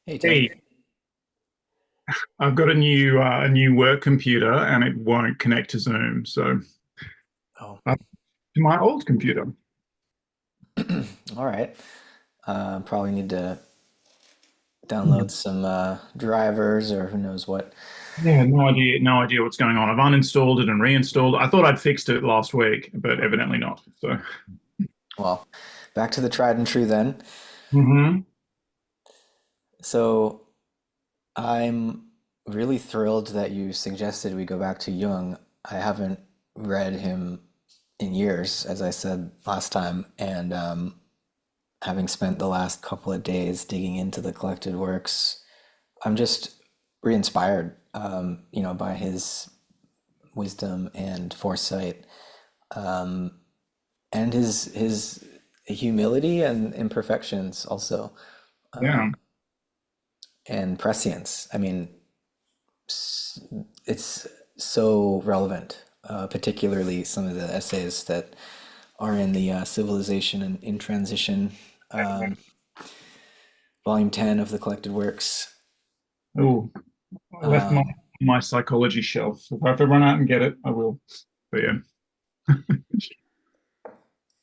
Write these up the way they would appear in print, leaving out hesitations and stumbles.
Hey Tim. Hey, I've got a new work computer and it won't connect to Zoom, so Oh, to my old computer. all right. Probably need to download some drivers or who knows what. Yeah, no idea what's going on. I've uninstalled it and reinstalled. I thought I'd fixed it last week, but evidently not. So, Well, back to the tried and true then. hmm So I'm really thrilled that you suggested we go back to Jung. I haven't read him in years, as I said last time, and having spent the last couple of days digging into the collected works, I'm just re-inspired, by his wisdom and foresight, and his humility and imperfections also, yeah, and prescience. I mean, it's so relevant, particularly some of the essays that are in the Civilization and in Transition, um, volume 10 of the collected works. oh, I left my psychology shelf. If I have to run out and get it, I will. But yeah,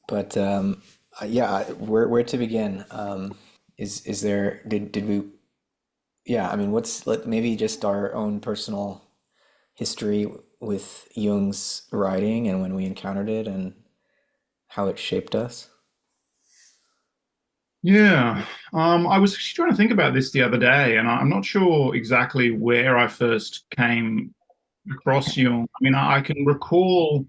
But yeah, where to begin? Is there did we? Yeah, I mean, maybe just our own personal history with Jung's writing and when we encountered it and how it shaped us. yeah. I was actually trying to think about this the other day, and I'm not sure exactly where I first came across Jung. I mean, I can recall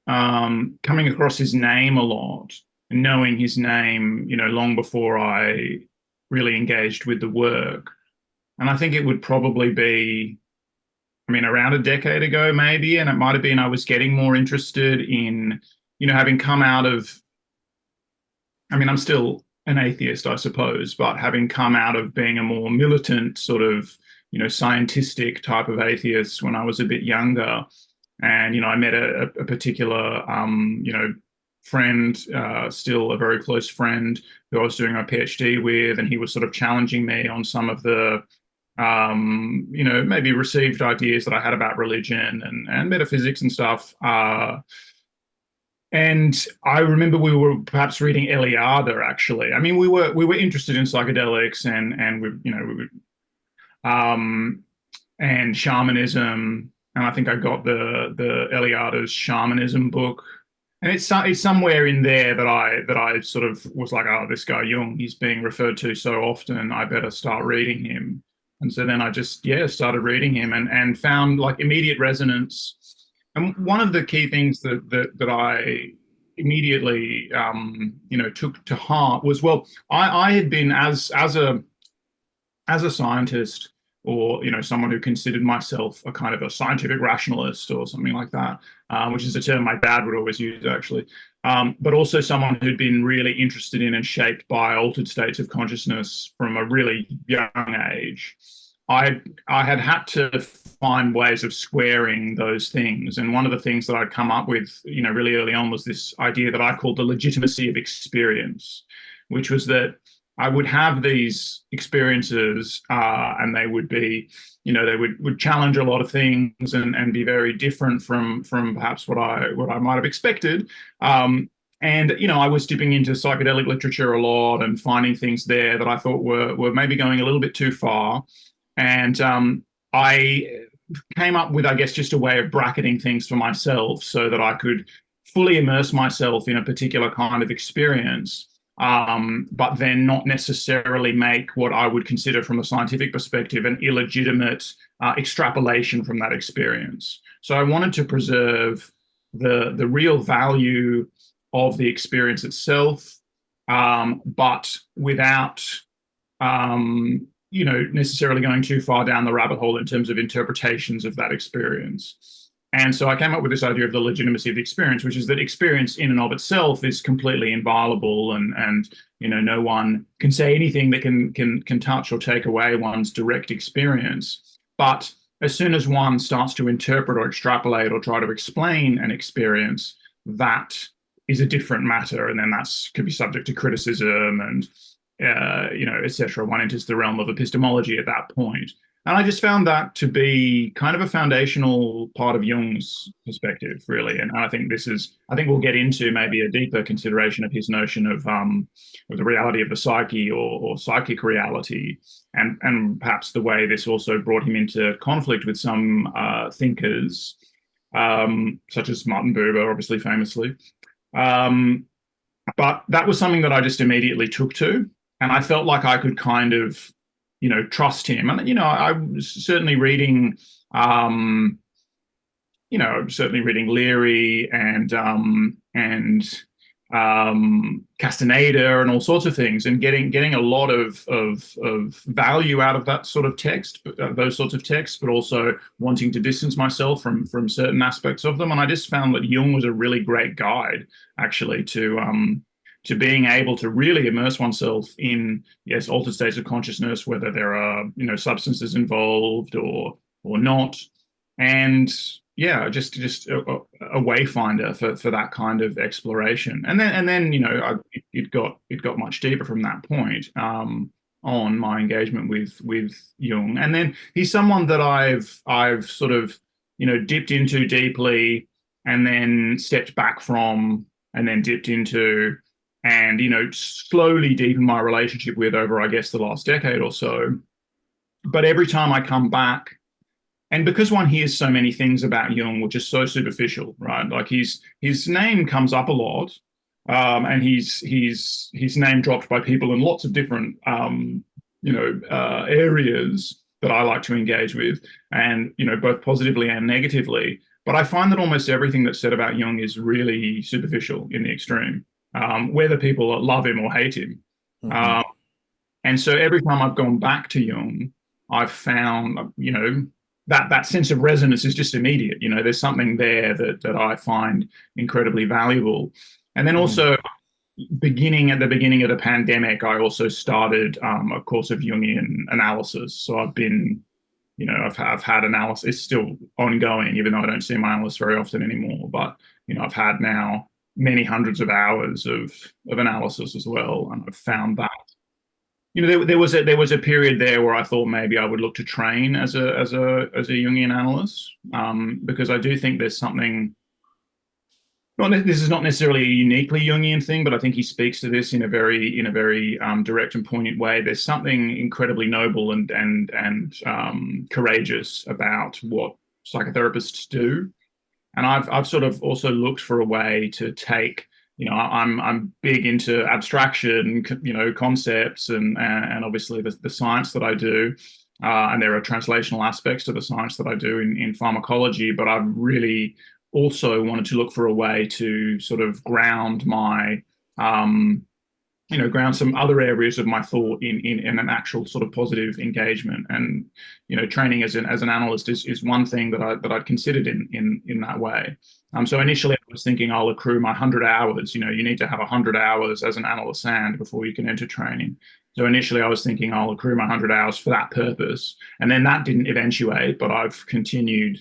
coming across his name a lot and knowing his name, long before I really engaged with the work. And I think it would probably be, I mean, around a decade ago, maybe. And it might have been I was getting more interested in, having come out of, I mean, I'm still an atheist, I suppose, but having come out of being a more militant sort of, scientistic type of atheist when I was a bit younger. And, I met a particular, friend, still a very close friend who I was doing my PhD with, and he was sort of challenging me on some of the, maybe received ideas that I had about religion and metaphysics and stuff. And I remember we were perhaps reading Eliade, actually. I mean, we were interested in psychedelics and um, and shamanism. And I think I got the Eliade's shamanism book. And it's somewhere in there that I sort of was like, oh, this guy Jung, he's being referred to so often. I better start reading him. And so then I just started reading him and found like immediate resonance. And one of the key things that I immediately took to heart was, well, I had been as a scientist, or someone who considered myself a kind of a scientific rationalist or something like that, which is a term my dad would always use, actually, but also someone who'd been really interested in and shaped by altered states of consciousness from a really young age. I had had to find ways of squaring those things, and one of the things that I'd come up with, really early on, was this idea that I called the legitimacy of experience, which was that I would have these experiences, and they would be, they would challenge a lot of things and be very different from perhaps what I might have expected. And I was dipping into psychedelic literature a lot and finding things there that I thought were maybe going a little bit too far. And I came up with, I guess, just a way of bracketing things for myself so that I could fully immerse myself in a particular kind of experience, but then not necessarily make what I would consider from a scientific perspective an illegitimate extrapolation from that experience. So I wanted to preserve the real value of the experience itself, but without necessarily going too far down the rabbit hole in terms of interpretations of that experience. And so I came up with this idea of the legitimacy of the experience, which is that experience in and of itself is completely inviolable, and no one can say anything that can touch or take away one's direct experience. But as soon as one starts to interpret or extrapolate or try to explain an experience, that is a different matter, and then that's could be subject to criticism, and etc. One enters the realm of epistemology at that point. And I just found that to be kind of a foundational part of Jung's perspective, really. And I think we'll get into maybe a deeper consideration of his notion of the reality of the psyche, or psychic reality, and perhaps the way this also brought him into conflict with some thinkers, such as Martin Buber, obviously famously. Um, but that was something that I just immediately took to, and I felt like I could kind of, trust him. And I was certainly reading, Leary and Castaneda and all sorts of things, and getting a lot of value out of that sort of text, those sorts of texts, but also wanting to distance myself from certain aspects of them. And I just found that Jung was a really great guide, actually, to being able to really immerse oneself in, yes, altered states of consciousness, whether there are substances involved or not, and yeah, just a wayfinder for that kind of exploration. And then it got much deeper from that point, on my engagement with Jung. And then he's someone that I've sort of dipped into deeply, and then stepped back from, and then dipped into, and slowly deepened my relationship with over, I guess, the last decade or so. But every time I come back, and because one hears so many things about Jung, which is so superficial, right? Like his name comes up a lot, and he's name dropped by people in lots of different areas that I like to engage with, and both positively and negatively. But I find that almost everything that's said about Jung is really superficial in the extreme, whether people love him or hate him. Hmm. Um, and so every time I've gone back to Jung, I've found, that sense of resonance is just immediate. There's something there that I find incredibly valuable. And then Hmm. also, at the beginning of the pandemic, I also started a course of Jungian analysis. So I've had analysis. It's still ongoing, even though I don't see my analyst very often anymore. But I've had now many hundreds of hours of analysis as well, and I've found that there was a period there where I thought maybe I would look to train as a Jungian analyst, because I do think there's something. This is not necessarily a uniquely Jungian thing, but I think he speaks to this in a very direct and poignant way. There's something incredibly noble and courageous about what psychotherapists do, and I've sort of also looked for a way to take. I'm big into abstraction, concepts, and obviously the science that I do, and there are translational aspects to the science that I do in pharmacology. But I've really also wanted to look for a way to sort of ground um, ground some other areas of my thought in an actual sort of positive engagement. And training as an analyst is one thing that I'd considered in that way. So initially I was thinking I'll accrue my 100 hours. You need to have 100 hours as an analyst and before you can enter training. So initially I was thinking I'll accrue my 100 hours for that purpose, and then that didn't eventuate, but I've continued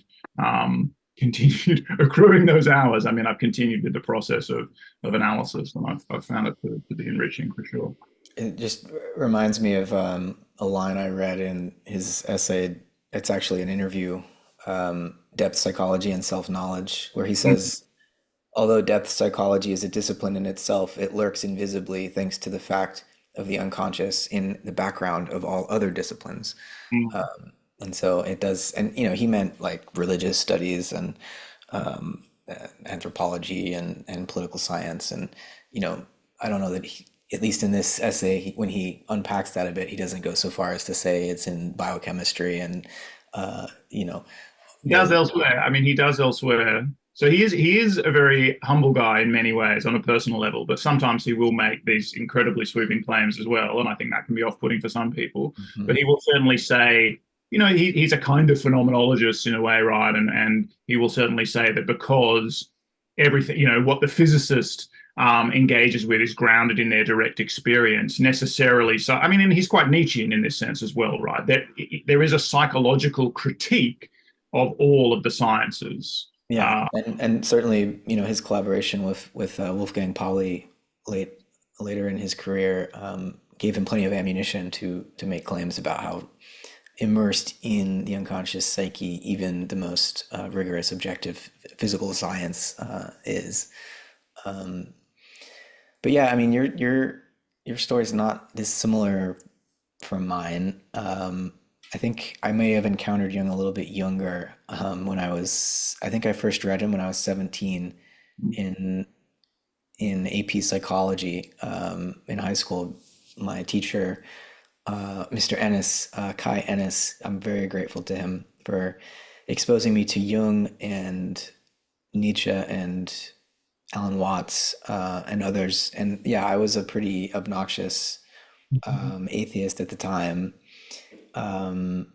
accruing those hours. I mean, I've continued with the process of analysis, and I've found it to be enriching for sure. It just reminds me of a line I read in his essay. It's actually an interview, Depth Psychology and Self-Knowledge, where he says, although depth psychology is a discipline in itself, it lurks invisibly thanks to the fact of the unconscious in the background of all other disciplines. Mm. And so it does, and he meant like religious studies and anthropology and political science. And, you know, I don't know that at least in this essay, when he unpacks that a bit, he doesn't go so far as to say it's in biochemistry and, you know, He does the, elsewhere. I mean, he does elsewhere. So he is a very humble guy in many ways on a personal level, but sometimes he will make these incredibly sweeping claims as well, and I think that can be off-putting for some people. Mhm. But he will certainly say, he's a kind of phenomenologist in a way, right? And he will certainly say that because everything, what the physicist engages with is grounded in their direct experience necessarily. So, I mean, and he's quite Nietzschean in this sense as well, right? There is a psychological critique of all of the sciences. Yeah, Uh, and certainly, his collaboration with Wolfgang Pauli later in his career gave him plenty of ammunition to make claims about how immersed in the unconscious psyche even the most rigorous objective physical science is. But yeah, I mean, your story is not dissimilar from mine. I think I may have encountered Jung a little bit younger. When I think I first read him when I was 17 in AP psychology in high school. My teacher, Mr. Ennis, Kai Ennis, I'm very grateful to him for exposing me to Jung and Nietzsche and Alan Watts and others. And yeah, I was a pretty obnoxious atheist at the time, and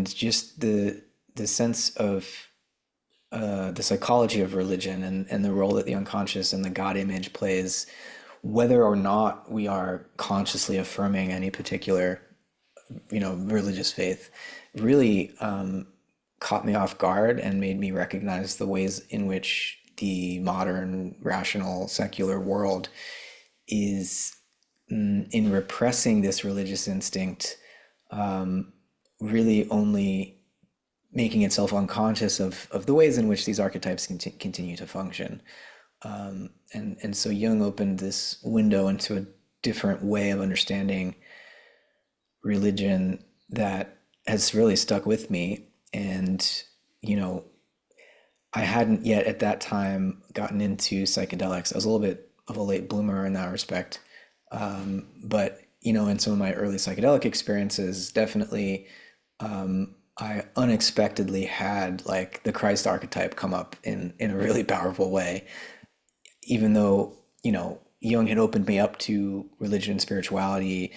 just the sense of the psychology of religion and the role that the unconscious and the God image plays, whether or not we are consciously affirming any particular, religious faith, really caught me off guard and made me recognize the ways in which the modern, rational, secular world is in repressing this religious instinct, really only making itself unconscious of the ways in which these archetypes continue to function. And so Jung opened this window into a different way of understanding religion that has really stuck with me. And, I hadn't yet at that time gotten into psychedelics. I was a little bit of a late bloomer in that respect. But, in some of my early psychedelic experiences, definitely I unexpectedly had like the Christ archetype come up in a really powerful way, even though, Jung had opened me up to religion and spirituality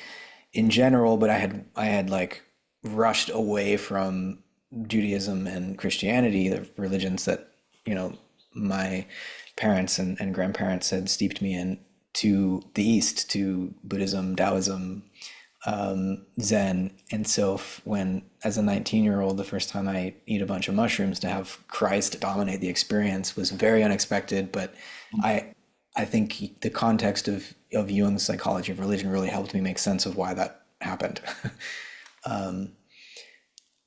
in general, but I had like rushed away from Judaism and Christianity, the religions that, my parents and grandparents had steeped me in, to the East, to Buddhism, Taoism, Zen. And so when, as a 19-year-old, the first time I eat a bunch of mushrooms, to have Christ dominate the experience was very unexpected. But I think the context of Jung's psychology of religion really helped me make sense of why that happened.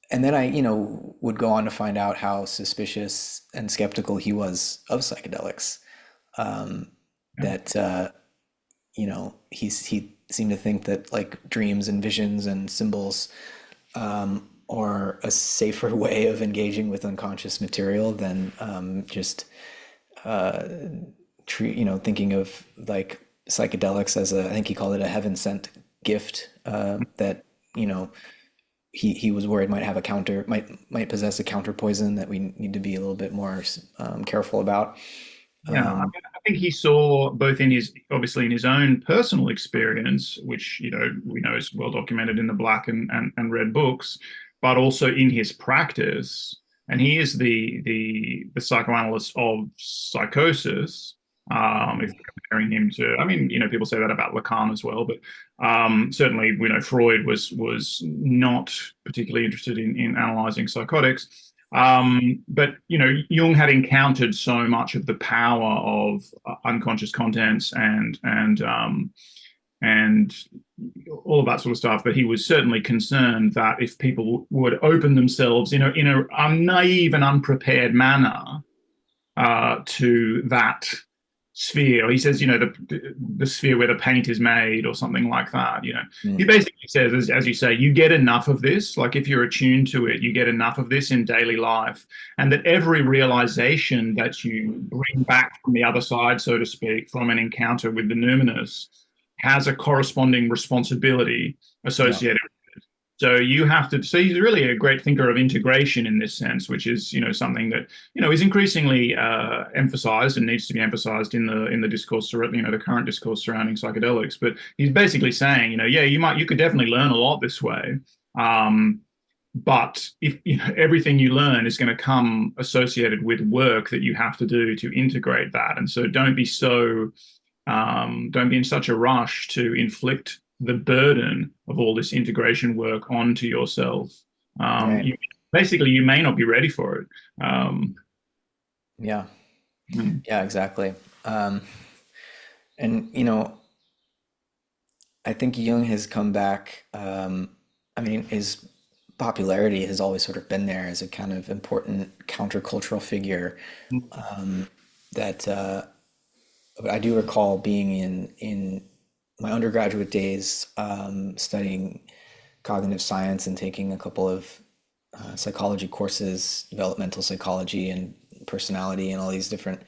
And then I, would go on to find out how suspicious and skeptical he was of psychedelics. That he seemed to think that like dreams and visions and symbols are a safer way of engaging with unconscious material than just thinking of like psychedelics as I think he called it a heaven sent gift that he was worried might possess a counter poison that we need to be a little bit more careful about. Yeah, I mean, I think he saw both in obviously in his own personal experience, which we know is well documented in the Black and Red books, but also in his practice. And he is the psychoanalyst of psychosis. If comparing him to, I mean, people say that about Lacan as well, but certainly we know Freud was not particularly interested in analyzing psychotics. But Jung had encountered so much of the power of unconscious contents and all of that sort of stuff. But he was certainly concerned that if people would open themselves, in a naive and unprepared manner to that sphere. He says, the sphere where the paint is made or something like that. He basically says, as you say, you get enough of this. Like if you're attuned to it, you get enough of this in daily life. And that every realization that you bring back from the other side, so to speak, from an encounter with the numinous has a corresponding responsibility associated with it. So you have to, so he's really a great thinker of integration in this sense, which is, something that, is increasingly emphasized and needs to be emphasized in the discourse, the current discourse surrounding psychedelics. But he's basically saying, yeah, you could definitely learn a lot this way. But if everything you learn is going to come associated with work that you have to do to integrate that. And so don't be in such a rush to inflict the burden of all this integration work onto yourself. Right. You may not be ready for it. Yeah. Mm. Yeah, exactly. And I think Jung has come back. I mean, his popularity has always sort of been there as a kind of important countercultural figure that I do recall being in my undergraduate days, studying cognitive science and taking a couple of psychology courses, developmental psychology and personality, and all these different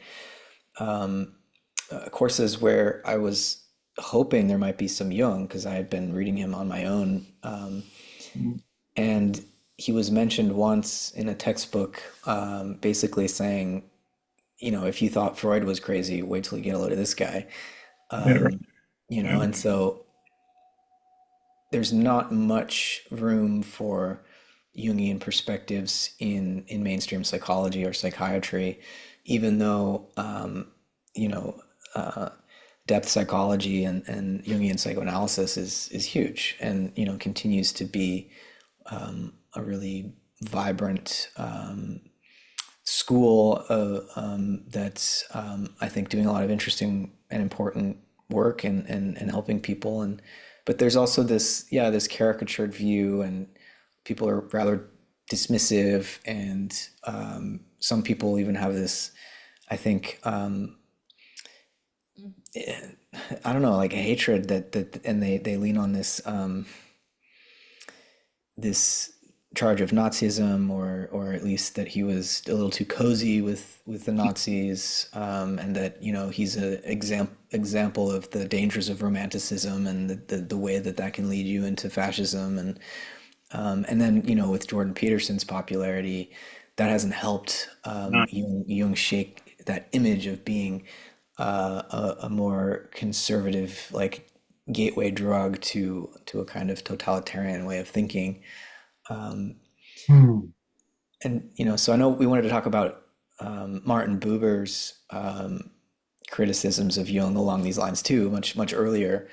courses where I was hoping there might be some Jung because I had been reading him on my own. And he was mentioned once in a textbook, basically saying, if you thought Freud was crazy, wait till you get a load of this guy. Yeah, right. Yeah. And so there's not much room for Jungian perspectives in mainstream psychology or psychiatry, even though you know depth psychology and Jungian psychoanalysis is huge and continues to be a really vibrant school that's I think doing a lot of interesting and important work and helping people and but there's also this caricatured view and people are rather dismissive and some people even have this I think I don't know like a hatred that and they lean on this charge of Nazism, or at least that he was a little too cozy with the Nazis, and that he's an example of the dangers of romanticism and the way that can lead you into fascism, and then with Jordan Peterson's popularity, that hasn't helped Jung shake that image of being a more conservative like gateway drug to a kind of totalitarian way of thinking. Hmm. And so I know we wanted to talk about Martin Buber's criticisms of Jung along these lines too, much earlier.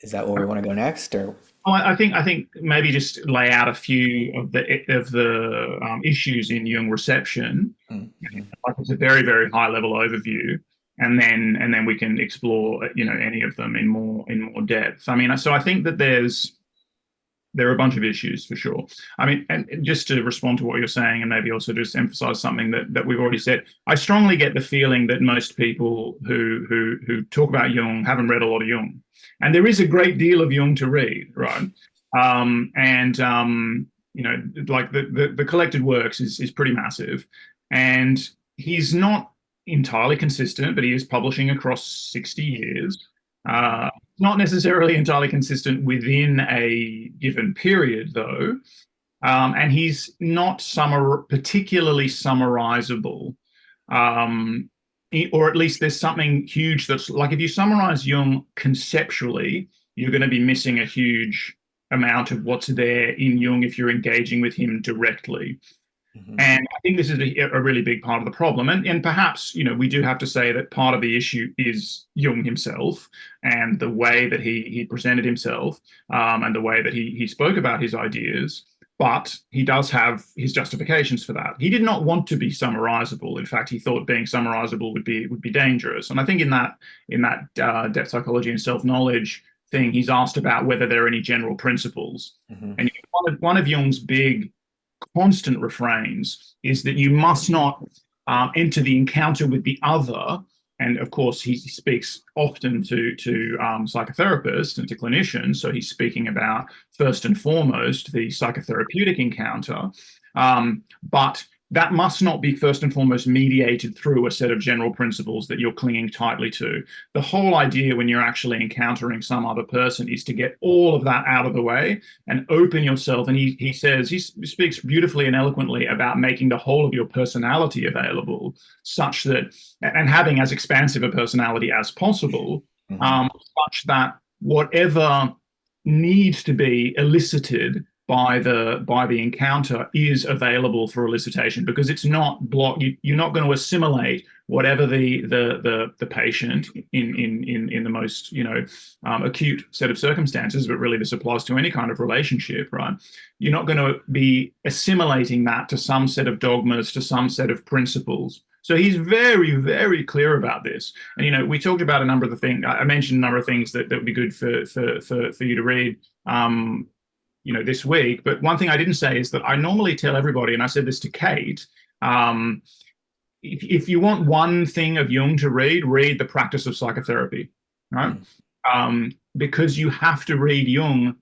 Is that where we want to go next, or? Oh, I think maybe just lay out a few of the issues in Jung reception. Mm-hmm. Like it's a very very high level overview, and then we can explore any of them in more depth. I mean, so I think that there are a bunch of issues for sure. I mean, and just to respond to what you're saying, and maybe also just emphasize something that we've already said. I strongly get the feeling that most people who talk about Jung haven't read a lot of Jung, and there is a great deal of Jung to read, right? And like the collected works is pretty massive, and he's not entirely consistent, but he is publishing across 60 years. Not necessarily entirely consistent within a given period, though, and he's not particularly summarizable, or at least there's something huge that's like if you summarize Jung conceptually, you're going to be missing a huge amount of what's there in Jung if you're engaging with him directly. Mm-hmm. And I think this is a really big part of the problem. And perhaps, we do have to say that part of the issue is Jung himself and the way that he presented himself, and the way that he spoke about his ideas. But he does have his justifications for that. He did not want to be summarizable. In fact, he thought being summarizable would be dangerous. And I think in that depth psychology and self-knowledge thing, he's asked about whether there are any general principles. Mm-hmm. And one of Jung's big constant refrains is that you must not enter the encounter with the other. And of course, he speaks often to psychotherapists and to clinicians. So he's speaking about, first and foremost, the psychotherapeutic encounter. But that must not be first and foremost mediated through a set of general principles that you're clinging tightly to. The whole idea when you're actually encountering some other person is to get all of that out of the way and open yourself. And he says, he speaks beautifully and eloquently about making the whole of your personality available such that, and having as expansive a personality as possible, Mm-hmm. such that whatever needs to be elicited by the encounter is available for elicitation, because it's not blocked. You're not going to assimilate whatever the patient in the most acute set of circumstances, but really this applies to any kind of relationship, right? You're not going to be assimilating that to some set of dogmas, to some set of principles. So he's very, very clear about this. And we talked about a number of the things. I mentioned a number of things that would be good for you to read. This week. But one thing I didn't say is that I normally tell everybody, and I said this to Kate, um, if you want one thing of Jung to read The Practice of Psychotherapy, right? Mm. Because you have to read Jung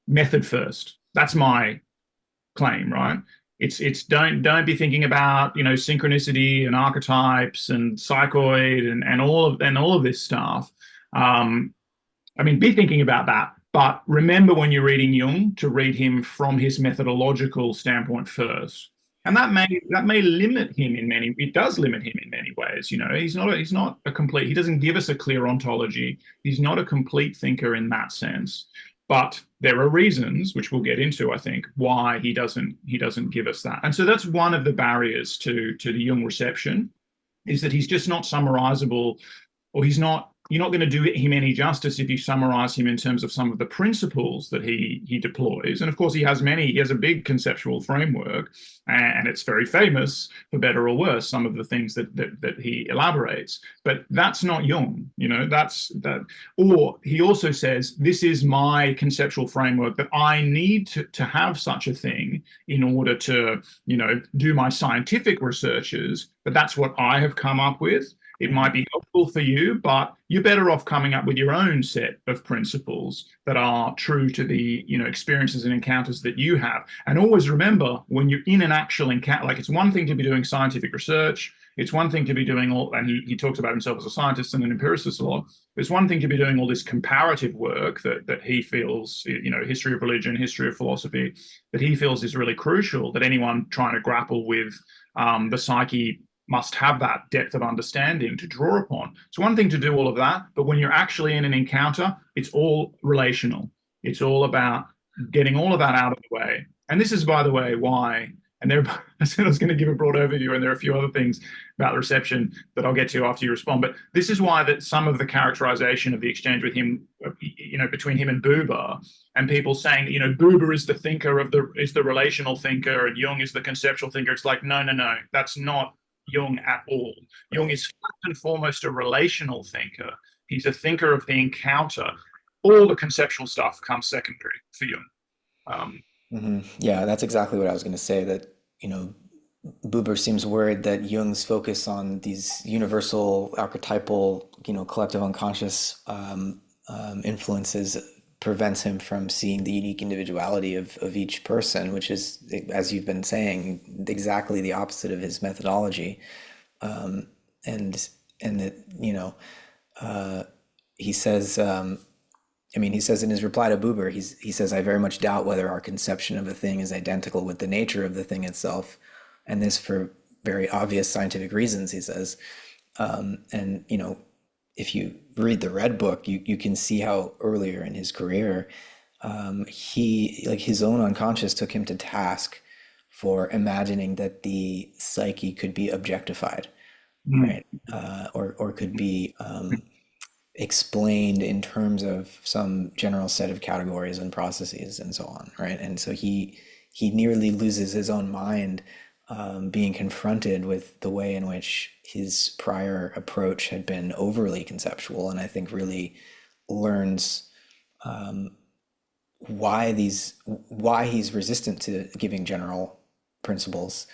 method first. That's my claim, right? It's don't be thinking about synchronicity and archetypes and psychoid and all of this stuff. Be thinking about that, but remember when you're reading Jung to read him from his methodological standpoint first. And that may limit him in many. It does limit him in many ways. He's not a complete. He doesn't give us a clear ontology. He's not a complete thinker in that sense. But there are reasons, which we'll get into, I think, why he doesn't give us that. And so that's one of the barriers to the Jung reception, is that he's just not summarizable, or you're not going to do him any justice if you summarize him in terms of some of the principles that he deploys. And of course, he has a big conceptual framework, and it's very famous, for better or worse, some of the things that he elaborates. But that's not Jung, that's that. Or he also says, this is my conceptual framework that I need to have such a thing in order to, do my scientific researches, but that's what I have come up with. It might be helpful for you, but you're better off coming up with your own set of principles that are true to the experiences and encounters that you have. And always remember, when you're in an actual encounter, like, it's one thing to be doing scientific research. It's one thing to be doing and he talks about himself as a scientist and an empiricist a lot. It's one thing to be doing all this comparative work that he feels, history of religion, history of philosophy, that he feels is really crucial, that anyone trying to grapple with the psyche must have that depth of understanding to draw upon. It's one thing to do all of that, but when you're actually in an encounter, it's all relational. It's all about getting all of that out of the way. And this is, by the way, why, and I said I was going to give a broad overview, and there are a few other things about the reception that I'll get to after you respond, but this is why that some of the characterization of the exchange with him, between him and Buber, and people saying, Buber is the thinker is the relational thinker, and Jung is the conceptual thinker. It's like, no, that's not Jung at all. Jung is first and foremost a relational thinker. He's a thinker of the encounter. All the conceptual stuff comes secondary for Jung. Yeah, that's exactly what I was going to say. That Buber seems worried that Jung's focus on these universal, archetypal, collective unconscious influences prevents him from seeing the unique individuality of each person, which is, as you've been saying, exactly the opposite of his methodology. And that, he says, he says in his reply to Buber, he says, I very much doubt whether our conception of a thing is identical with the nature of the thing itself. And this for very obvious scientific reasons, he says. And if you read the Red Book, you can see how earlier in his career, his own unconscious took him to task for imagining that the psyche could be objectified, right? Or could be explained in terms of some general set of categories and processes and so on, right? And so he nearly loses his own mind, being confronted with the way in which his prior approach had been overly conceptual, and I think really learns why he's resistant to giving general principles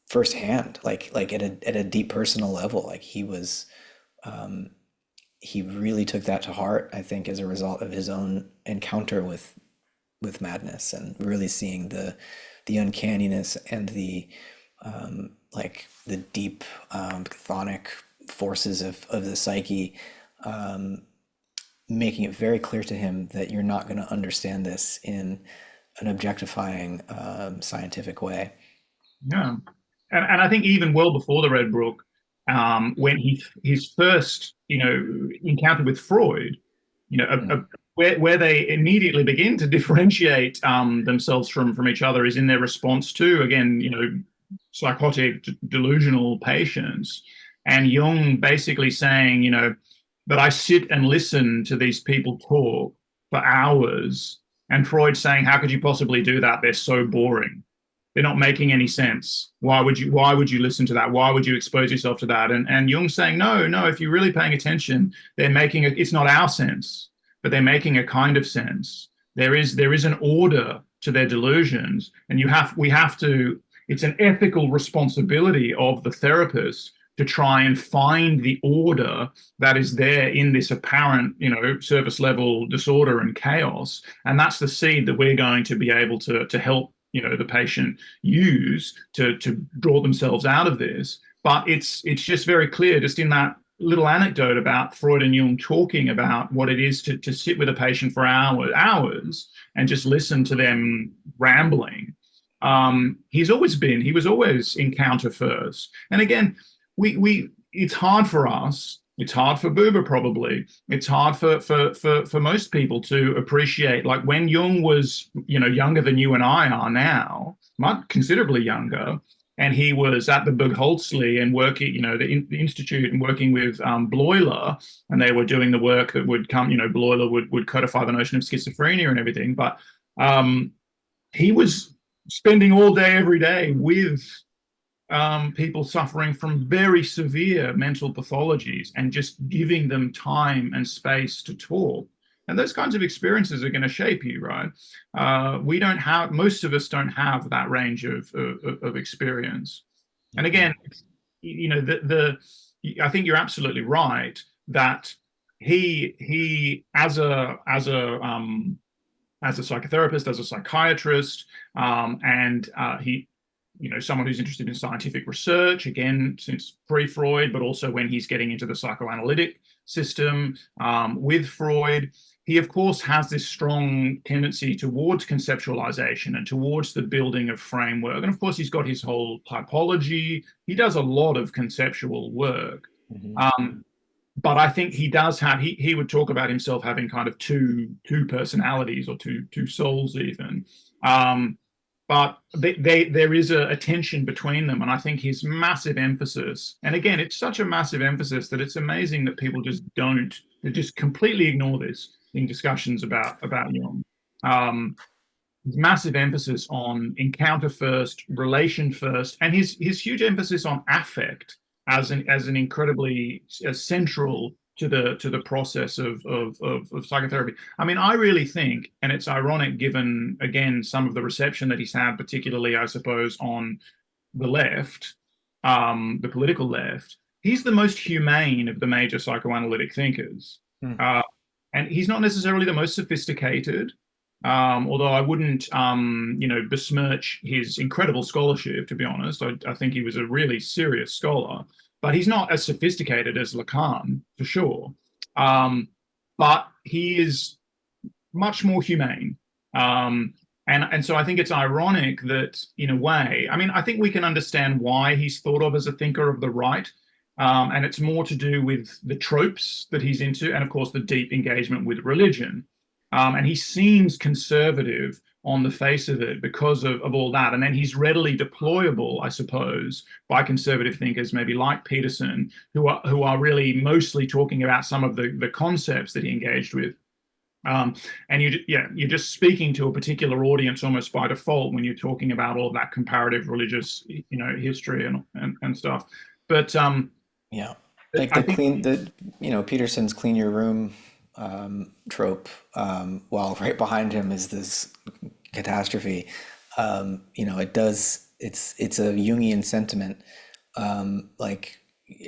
firsthand, like at a deep personal level. Like he really took that to heart, I think, as a result of his own encounter with madness, and really seeing the uncanniness and the the deep chthonic forces of the psyche, making it very clear to him that you're not going to understand this in an objectifying scientific way. Yeah, and I think even well before the Red Book, when his first encounter with Freud, where they immediately begin to differentiate themselves from each other is in their response to, again, psychotic delusional patients, and Jung basically saying, that I sit and listen to these people talk for hours, and Freud saying, how could you possibly do that? They're so boring. they're not making any sense. Why would you listen to that? Why would you expose yourself to that? And Jung's saying, no, no, if you're really paying attention, they're making it, it's not our sense, but they're making a kind of sense. There is an order to their delusions, and we have to, it's an ethical responsibility of the therapist to try and find the order that is there in this apparent, surface level disorder and chaos. And that's the seed that we're going to be able to help, the patient use to draw themselves out of this. But it's just very clear, just in that little anecdote about Freud and Jung talking about what it is to sit with a patient for hours and just listen to them rambling. He was always encounter first. And again, we it's hard for us, it's hard for Buber probably, it's hard for most people to appreciate, like when Jung was, younger than you and I are now, considerably younger, and he was at the Bergholzli and working, the institute, and working with Bloiler, and they were doing the work that would come, Bloiler would codify the notion of schizophrenia and everything, but he was spending all day, every day with people suffering from very severe mental pathologies and just giving them time and space to talk. And those kinds of experiences are going to shape you, right? Most of us don't have that range of experience. And again, I think you're absolutely right that he as a psychotherapist, as a psychiatrist, and he, someone who's interested in scientific research, again, since pre-Freud, but also when he's getting into the psychoanalytic system with Freud, he, of course, has this strong tendency towards conceptualization and towards the building of framework. And of course, he's got his whole typology. He does a lot of conceptual work. Mm-hmm. But I think he does have, he would talk about himself having kind of two personalities, or two souls even. But there is a tension between them. And I think his massive emphasis, and again, it's such a massive emphasis that it's amazing that people they just completely ignore this in discussions about Jung. His massive emphasis on encounter first, relation first, and his huge emphasis on affect as an incredibly central to the process of psychotherapy. I mean, I really think, and it's ironic given, again, some of the reception that he's had, particularly, I suppose, on the left, the political left, he's the most humane of the major psychoanalytic thinkers. And he's not necessarily the most sophisticated, although I wouldn't, besmirch his incredible scholarship, to be honest. I think he was a really serious scholar. But he's not as sophisticated as Lacan, for sure. But he is much more humane. And so I think it's ironic that, in a way, I mean, I think we can understand why he's thought of as a thinker of the right. And it's more to do with the tropes that he's into, and of course, the deep engagement with religion. And he seems conservative on the face of it because of all that. And then he's readily deployable, I suppose, by conservative thinkers, maybe like Peterson, who are really mostly talking about some of the concepts that he engaged with. And you're just speaking to a particular audience almost by default when you're talking about all of that comparative religious, history and stuff. But yeah, like Peterson's clean your room trope, while right behind him is this catastrophe. It's a Jungian sentiment. Like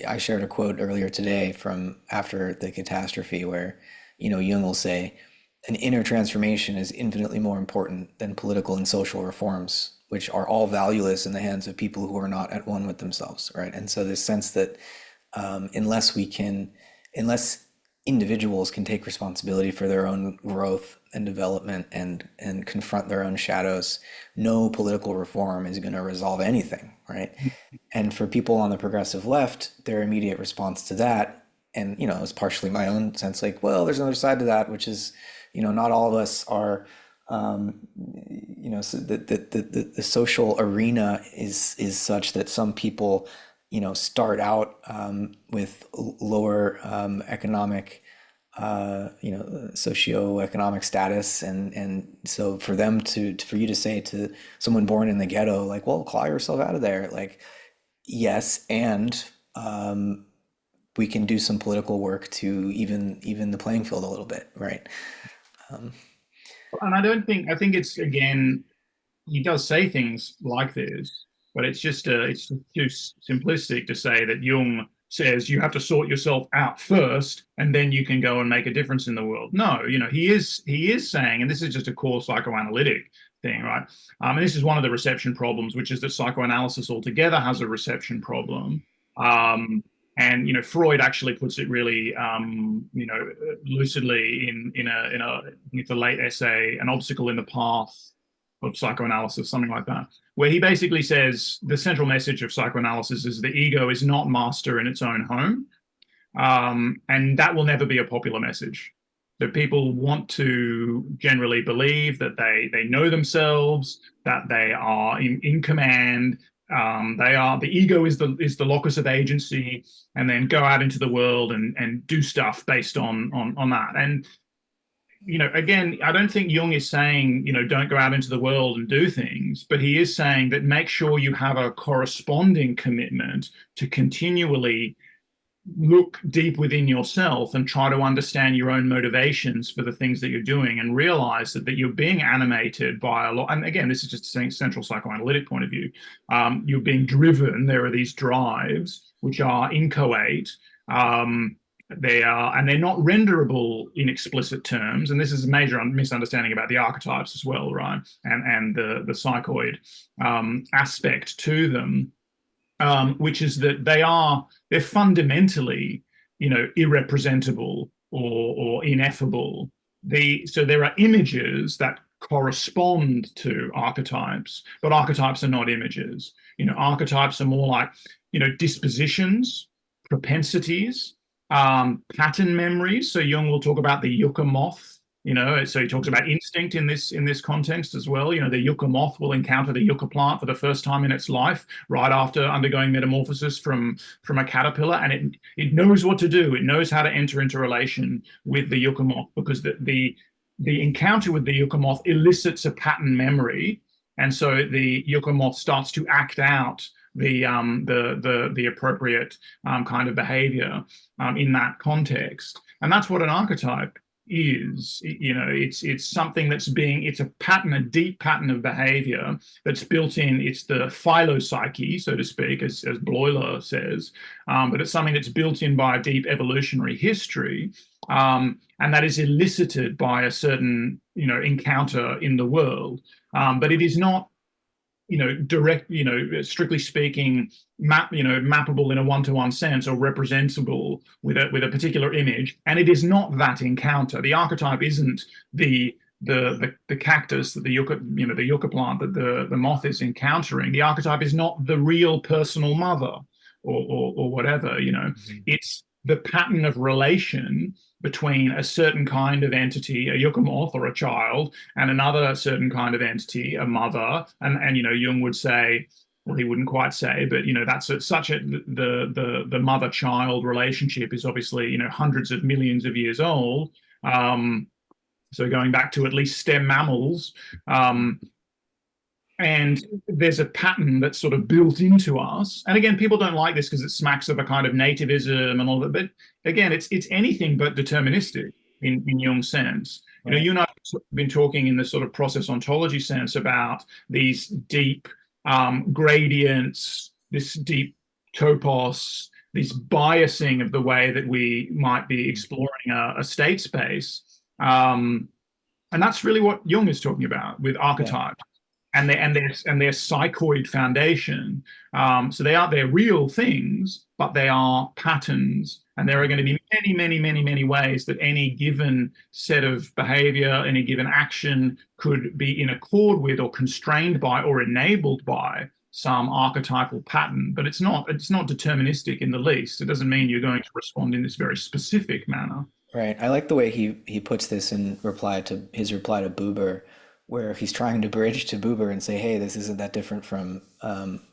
I shared a quote earlier today from after the catastrophe where, Jung will say, an inner transformation is infinitely more important than political and social reforms, which are all valueless in the hands of people who are not at one with themselves, right? And so this sense that unless individuals can take responsibility for their own growth and development and confront their own shadows, no political reform is going to resolve anything, right? And for people on the progressive left, their immediate response to that, and it's partially my own sense, like, well, there's another side to that, which is, not all of us are, so the social arena is such that some people start out with lower economic socioeconomic status, and so for them for you to say to someone born in the ghetto, like, well, claw yourself out of there, like, yes, and we can do some political work to even the playing field a little bit, right? And I think it's, again, he does say things like this, but it's too simplistic to say that Jung says you have to sort yourself out first and then you can go and make a difference in the world. No, he is saying, and this is just a core psychoanalytic thing, right? And this is one of the reception problems, which is that psychoanalysis altogether has a reception problem. Um, and Freud actually puts it really lucidly in it's a late essay, An Obstacle in the Path of Psychoanalysis, something like that, where he basically says the central message of psychoanalysis is the ego is not master in its own home, and that will never be a popular message. That people want to generally believe that they know themselves, that they are in command. They are the ego is the locus of agency, and then go out into the world and do stuff based on that. And again, I don't think Jung is saying, don't go out into the world and do things, but he is saying that make sure you have a corresponding commitment to continually look deep within yourself and try to understand your own motivations for the things that you're doing, and realize that you're being animated by a lot. And again, this is just a central psychoanalytic point of view. You're being driven. There are these drives which are inchoate. They are, and they're not renderable in explicit terms. And this is a major misunderstanding about the archetypes as well, right? And the psychoid aspect to them, which is that they're fundamentally, irrepresentable or ineffable. So there are images that correspond to archetypes, but archetypes are not images. Archetypes are more like, dispositions, propensities, pattern memories. So Jung will talk about the yucca moth. So he talks about instinct in this context as well. The yucca moth will encounter the yucca plant for the first time in its life, right after undergoing metamorphosis from a caterpillar, and it knows what to do. It knows how to enter into relation with the yucca moth, because the encounter with the yucca moth elicits a pattern memory, and so the yucca moth starts to act out the appropriate kind of behavior in that context. And that's what an archetype is. It's something it's a pattern, a deep pattern of behavior that's built in. It's the philopsyche, so to speak, as Bloiler says, but it's something that's built in by a deep evolutionary history, and that is elicited by a certain encounter in the world, but it is not direct, strictly speaking, mappable in a one-to-one sense, or representable with a particular image. And it is not that encounter. The archetype isn't the cactus that the yucca plant that the moth is encountering. The archetype is not the real personal mother or whatever. Mhm. It's the pattern of relation between a certain kind of entity, a yucca moth or a child, and another certain kind of entity, a mother. And Jung would say, well, he wouldn't quite say, but that's the mother-child relationship is obviously hundreds of millions of years old. So going back to at least stem mammals. And there's a pattern that's sort of built into us. And again, people don't like this because it smacks of a kind of nativism and all that. But again, it's anything but deterministic in Jung's sense. Right. You and I have been talking in this sort of process ontology sense about these deep gradients, this deep topos, this biasing of the way that we might be exploring a state space. And that's really what Jung is talking about with Yeah. archetypes and their psychoid foundation. So they're real things, but they are patterns, and there are going to be many, many, many, many ways that any given set of behavior, any given action could be in accord with, or constrained by, or enabled by some archetypal pattern. But it's not deterministic in the least. It doesn't mean you're going to respond in this very specific manner. Right. I like the way he puts this in reply to his reply to Buber, where he's trying to bridge to Buber and say, "Hey, this isn't that different from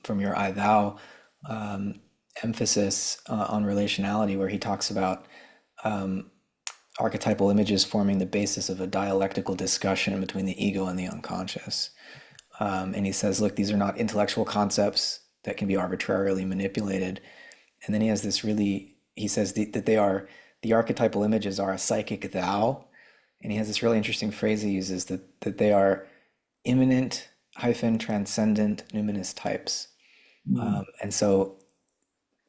your I thou emphasis on relationality," where he talks about archetypal images forming the basis of a dialectical discussion between the ego and the unconscious. And he says, look, these are not intellectual concepts that can be arbitrarily manipulated. And then he has this really, he says that they are, the archetypal images are a psychic thou. And he has this really interesting phrase he uses that they are immanent hyphen transcendent numinous types. And so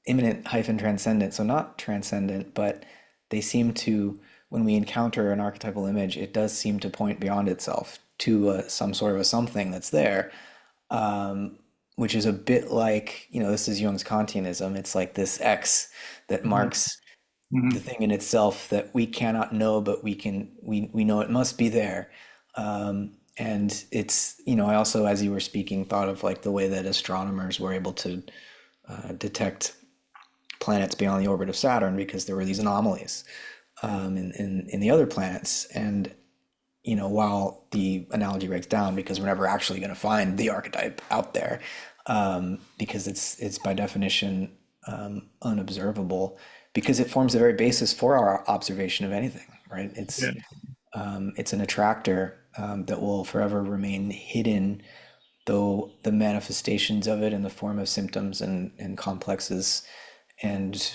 immanent hyphen transcendent, so not transcendent, but they seem to, when we encounter an archetypal image, it does seem to point beyond itself to some sort of a something that's there, which is a bit like, this is Jung's Kantianism. It's like this X that marks the thing in itself that we cannot know, but we know it must be there. And it's, I also, as you were speaking, thought of like the way that astronomers were able to detect planets beyond the orbit of Saturn because there were these anomalies in the other planets. And while the analogy breaks down because we're never actually going to find the archetype out there, because it's by definition unobservable, because it forms the very basis for our observation of anything, right? It's an attractor that will forever remain hidden, though the manifestations of it in the form of symptoms and complexes and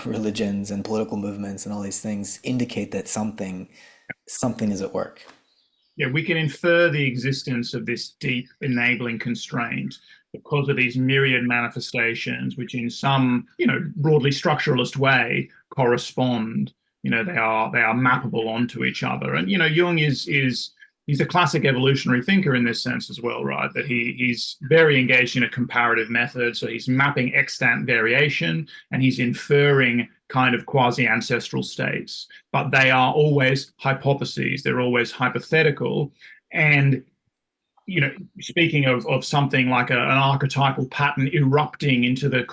religions and political movements and all these things indicate that something is at work. Yeah, we can infer the existence of this deep enabling constraint because of these myriad manifestations, which in some, broadly structuralist way correspond. They are mappable onto each other. And Jung he's a classic evolutionary thinker in this sense as well, right? That he's very engaged in a comparative method. So he's mapping extant variation and he's inferring kind of quasi-ancestral states, but they are always hypotheses. They're always hypothetical. And, speaking of something like an archetypal pattern erupting into the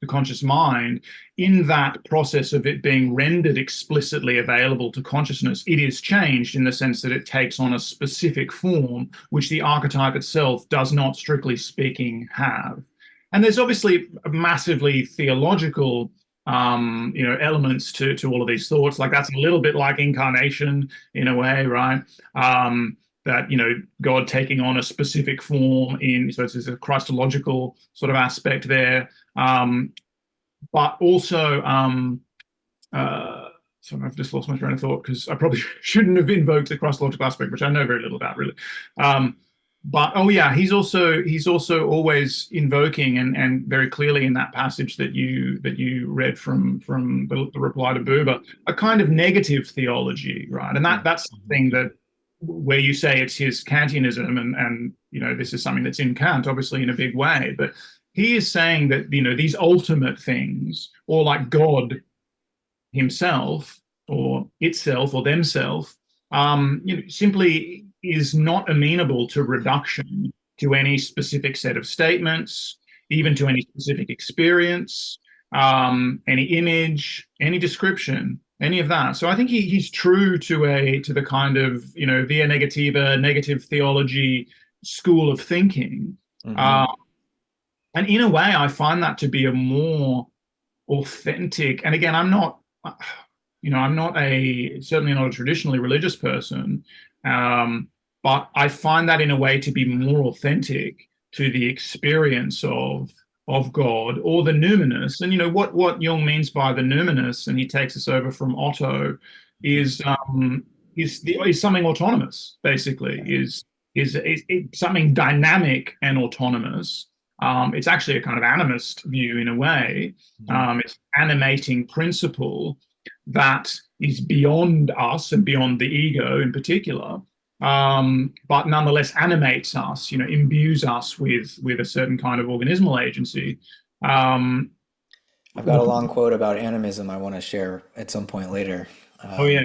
conscious mind, in that process of it being rendered explicitly available to consciousness, it is changed in the sense that it takes on a specific form, which the archetype itself does not, strictly speaking, have. And there's obviously massively theological elements to all of these thoughts. Like that's a little bit like incarnation in a way, right? That, God taking on a specific form so it's a Christological sort of aspect there. But also, sorry, I've just lost my train of thought because I probably shouldn't have invoked the Christological aspect, which I know very little about, really. But he's also always invoking and very clearly in that passage that you read from the reply to Buber, a kind of negative theology, right? And that's something that where you say it's his Kantianism, and this is something that's in Kant, obviously in a big way, but he is saying that these ultimate things, or like God himself, or itself, or themselves, simply is not amenable to reduction to any specific set of statements, even to any specific experience, any image, any description, any of that. So I think he's true to the kind of via negativa, negative theology school of thinking. And in a way, I find that to be a more authentic. And again, I'm certainly not a traditionally religious person, but I find that in a way to be more authentic to the experience of God or the numinous. And what Jung means by the numinous, and he takes us over from Otto, is something autonomous. Basically, is something dynamic and autonomous. It's actually a kind of animist view in a way. It's animating principle that is beyond us and beyond the ego in particular, but nonetheless animates us, imbues us with a certain kind of organismal agency. I've got a long quote about animism I want to share at some point later. Cool.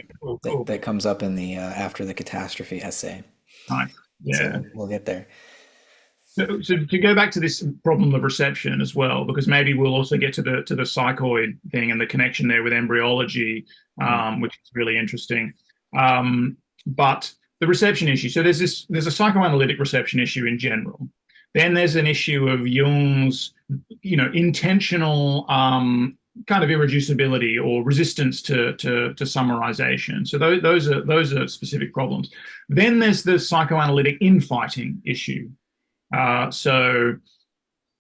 That comes up in the After the Catastrophe essay. Nice. Yeah. So we'll get there. So to go back to this problem of reception as well, because maybe we'll also get to the psychoid thing and the connection there with embryology, which is really interesting. But the reception issue. So there's a psychoanalytic reception issue in general. Then there's an issue of Jung's, intentional kind of irreducibility or resistance to summarization. So those are specific problems. Then there's the psychoanalytic infighting issue. So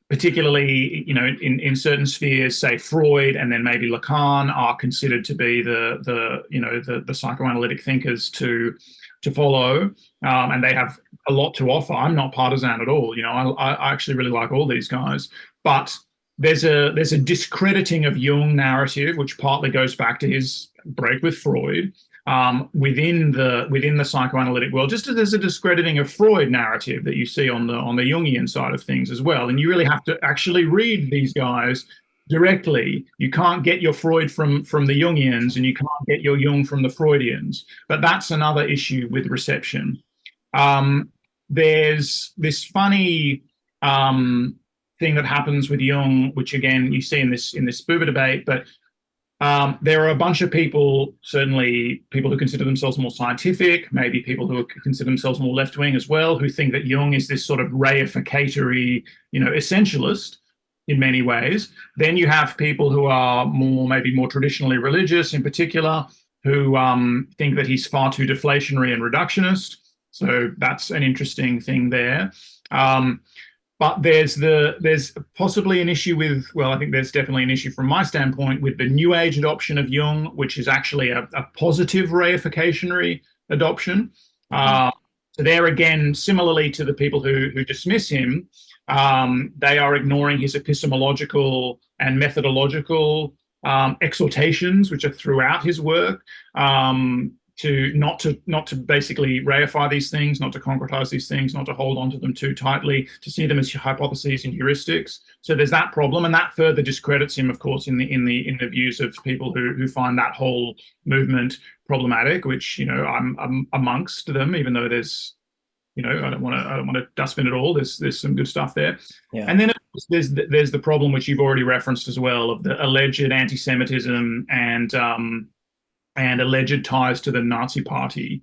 particularly, in certain spheres, say Freud and then maybe Lacan are considered to be the psychoanalytic thinkers to follow, and they have a lot to offer. I'm not partisan at all. I actually really like all these guys, but there's a discrediting of Jung narrative, which partly goes back to his break with Freud, within the psychoanalytic world, just as there's a discrediting of Freud narrative that you see on the Jungian side of things as well. And you really have to actually read these guys directly. You can't get your Freud from the Jungians, and you can't get your Jung from the Freudians. But that's another issue with reception. There's this funny thing that happens with Jung, which again you see in this Buber debate, but there are a bunch of people, certainly people who consider themselves more scientific, maybe people who consider themselves more left-wing as well, who think that Jung is this sort of reificatory, essentialist in many ways. Then you have people who are maybe more traditionally religious in particular, who think that he's far too deflationary and reductionist. So that's an interesting thing there. But there's possibly an issue with, well, I think there's definitely an issue from my standpoint with the New Age adoption of Jung, which is actually a positive reificationary adoption. So there again, similarly to the people who dismiss him, they are ignoring his epistemological and methodological exhortations, which are throughout his work, to not to basically reify these things, not to concretize these things, not to hold on to them too tightly, to see them as hypotheses and heuristics. So there's that problem, and that further discredits him, of course, in the views of people who find that whole movement problematic. Which I'm amongst them, even though there's I don't want to dustbin it all. There's some good stuff there. Yeah. And then of course, there's the problem which you've already referenced as well of the alleged anti-Semitism and alleged ties to the Nazi Party,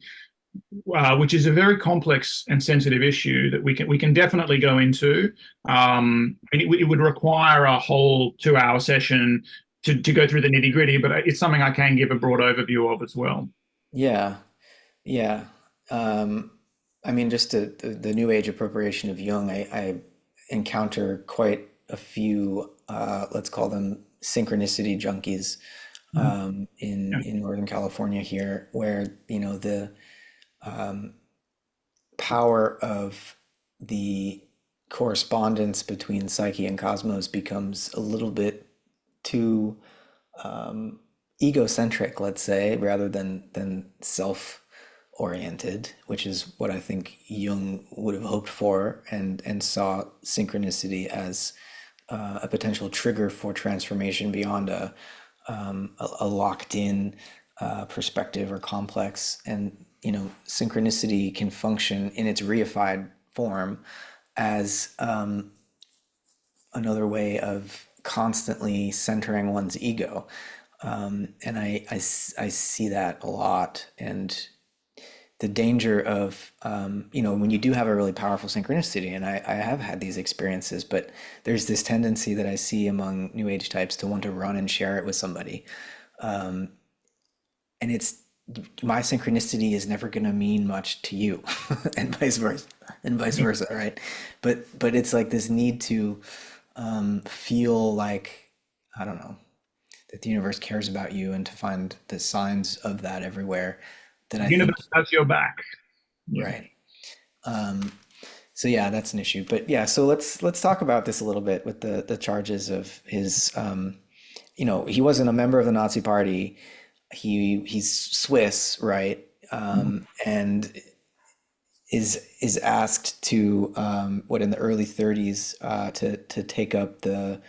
which is a very complex and sensitive issue that we can definitely go into. It would require a whole 2-hour session to go through the nitty gritty, but it's something I can give a broad overview of as well. Yeah. Yeah. Just the New Age appropriation of Jung, I encounter quite a few, let's call them synchronicity junkies, in Northern California here, where the power of the correspondence between psyche and cosmos becomes a little bit too egocentric, let's say, rather than self-oriented, which is what I think Jung would have hoped for, and saw synchronicity as a potential trigger for transformation beyond a locked-in perspective or complex. And synchronicity can function in its reified form as another way of constantly centering one's ego, and I see that a lot. And the danger of when you do have a really powerful synchronicity, and I have had these experiences, but there's this tendency that I see among New Age types to want to run and share it with somebody, and it's my synchronicity is never going to mean much to you, and vice versa, right? But it's like this need to feel like, I don't know, that the universe cares about you, and to find the signs of that everywhere. That The universe has your back. Right. So yeah, that's an issue. But yeah, so let's talk about this a little bit with the charges of his. He wasn't a member of the Nazi Party. He's Swiss, right? And is asked to in the early 30s to take up the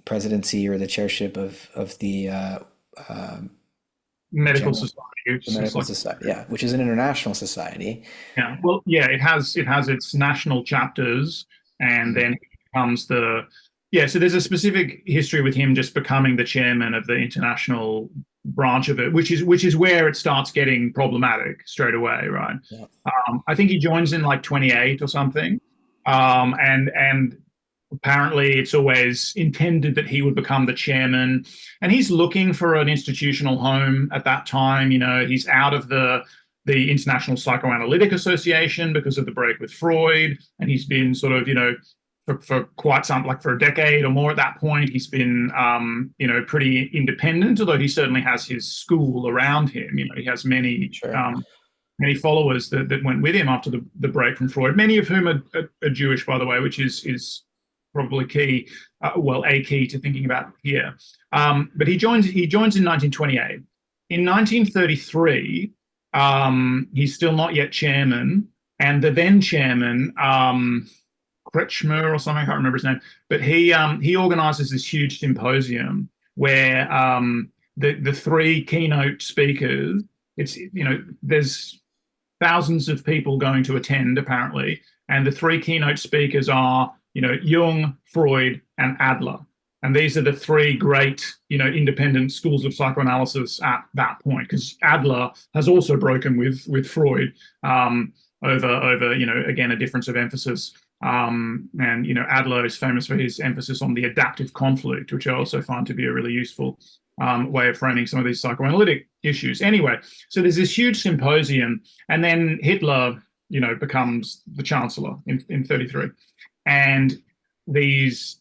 presidency or the chairship of the Medical Society, yeah, which is an international society. Yeah, well, yeah, it has its national chapters, and then it becomes so there's a specific history with him just becoming the chairman of the international branch of it, which is where it starts getting problematic straight away, right? Yeah. I think he joins in like 28 or something, and Apparently, it's always intended that he would become the chairman, and he's looking for an institutional home at that time. He's out of the International Psychoanalytic Association because of the break with Freud, and he's been sort of, for quite some, like for a decade or more at that point, he's been, pretty independent, although he certainly has his school around him. He has Sure. many followers that went with him after the break from Freud, many of whom are Jewish, by the way, which is probably key, a key to thinking about here. But he joins in 1928. In 1933, he's still not yet chairman, and the then chairman, Kretschmer or something, I can't remember his name, but he organizes this huge symposium where the three keynote speakers, there's thousands of people going to attend apparently, and the three keynote speakers are Jung, Freud, and Adler. And these are the three great, independent schools of psychoanalysis at that point, because Adler has also broken with Freud over, again, a difference of emphasis. And, Adler is famous for his emphasis on the adaptive conflict, which I also find to be a really useful way of framing some of these psychoanalytic issues. Anyway, so there's this huge symposium, and then Hitler, becomes the chancellor in 33. And these,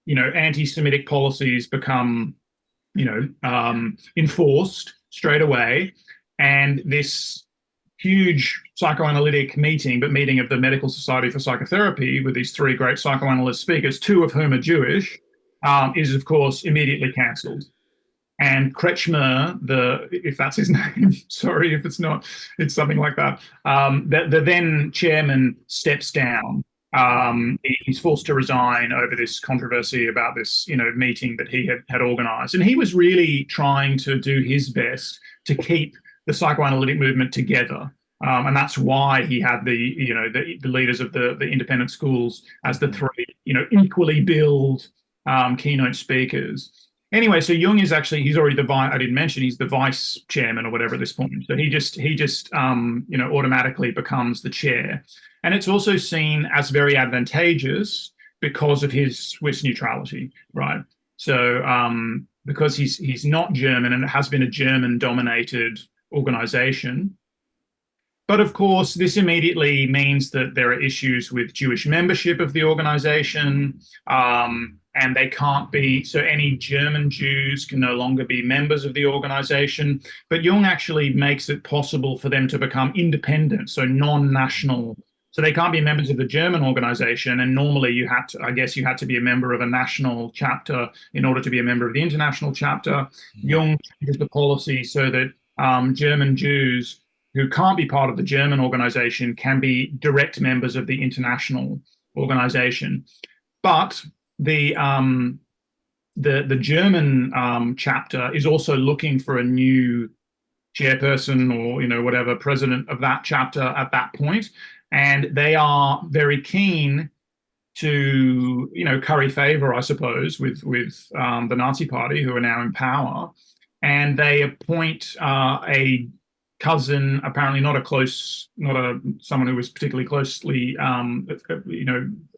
anti-Semitic policies become, enforced straight away. And this huge psychoanalytic meeting of the Medical Society for Psychotherapy with these three great psychoanalyst speakers, two of whom are Jewish, is, of course, immediately cancelled. And Kretschmer, if that's his name, sorry if it's not, it's something like that, the then chairman steps down. He's forced to resign over this controversy about this, meeting that he had organized. And he was really trying to do his best to keep the psychoanalytic movement together. And that's why he had the leaders of the independent schools as the three, equally billed keynote speakers. Anyway, so Jung is actually, he's already I didn't mention, he's the vice chairman or whatever at this point. So he just automatically becomes the chair. And it's also seen as very advantageous because of his Swiss neutrality, right? So because he's not German, and it has been a German-dominated organization. But of course, this immediately means that there are issues with Jewish membership of the organization, and they can't be, so any German Jews can no longer be members of the organization. But Jung actually makes it possible for them to become independent, so non-national. So they can't be members of the German organization, and normally you had to be a member of a national chapter in order to be a member of the international chapter. Jung changes the policy so that German Jews who can't be part of the German organization can be direct members of the international organization. But the German chapter is also looking for a new chairperson or whatever president of that chapter at that point, and they are very keen to curry favor, I suppose, with the Nazi Party, who are now in power, and they appoint a cousin, apparently not someone who was particularly closely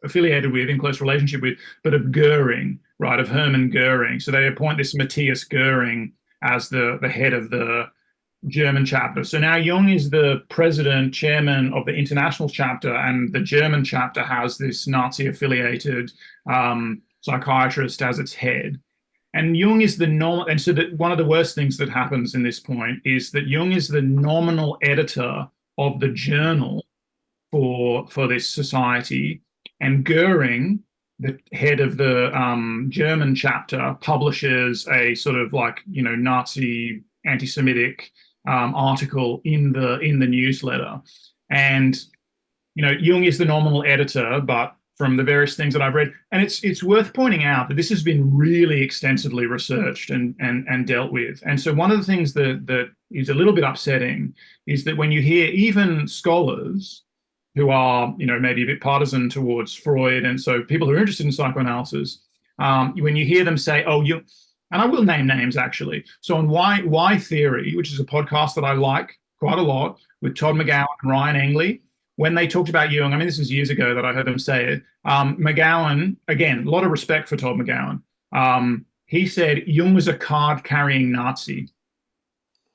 affiliated with, in close relationship with, but of Goering, right, of Hermann Goering. So they appoint this Matthias Goering as the head of the German chapter. So now Jung is the chairman of the international chapter, and the German chapter has this Nazi-affiliated psychiatrist as its head. And Jung is the normal, and so that one of the worst things that happens in this point is that Jung is the nominal editor of the journal for this society, and Goering, the head of the German chapter, publishes a sort of Nazi anti-Semitic article in the newsletter. And Jung is the nominal editor, but from the various things that I've read, and it's worth pointing out that this has been really extensively researched and dealt with. And so one of the things that is a little bit upsetting is that when you hear even scholars who are maybe a bit partisan towards Freud, and so people who are interested in psychoanalysis, when you hear them say, "Oh, you," and I will name names actually. So on Why Theory, which is a podcast that I like quite a lot with Todd McGowan and Ryan Engley, when they talked about Jung, I mean, this was years ago that I heard them say it. McGowan, again, a lot of respect for Todd McGowan. He said Jung was a card-carrying Nazi.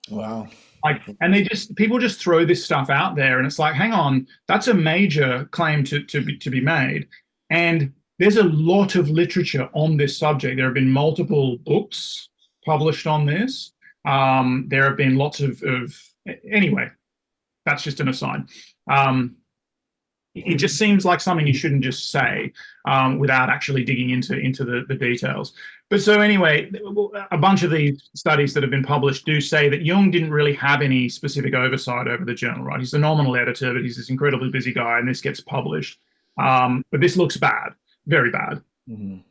Wow. Like, and people just throw this stuff out there, and it's like, hang on, that's a major claim to be made. And there's a lot of literature on this subject. There have been multiple books published on this. There have been lots of anyway, that's just an aside. It just seems like something you shouldn't just say without actually digging into the details. But so anyway, a bunch of these studies that have been published do say that Jung didn't really have any specific oversight over the journal, right? He's a nominal editor, but he's this incredibly busy guy, and this gets published. But this looks bad, very bad. Mm-hmm.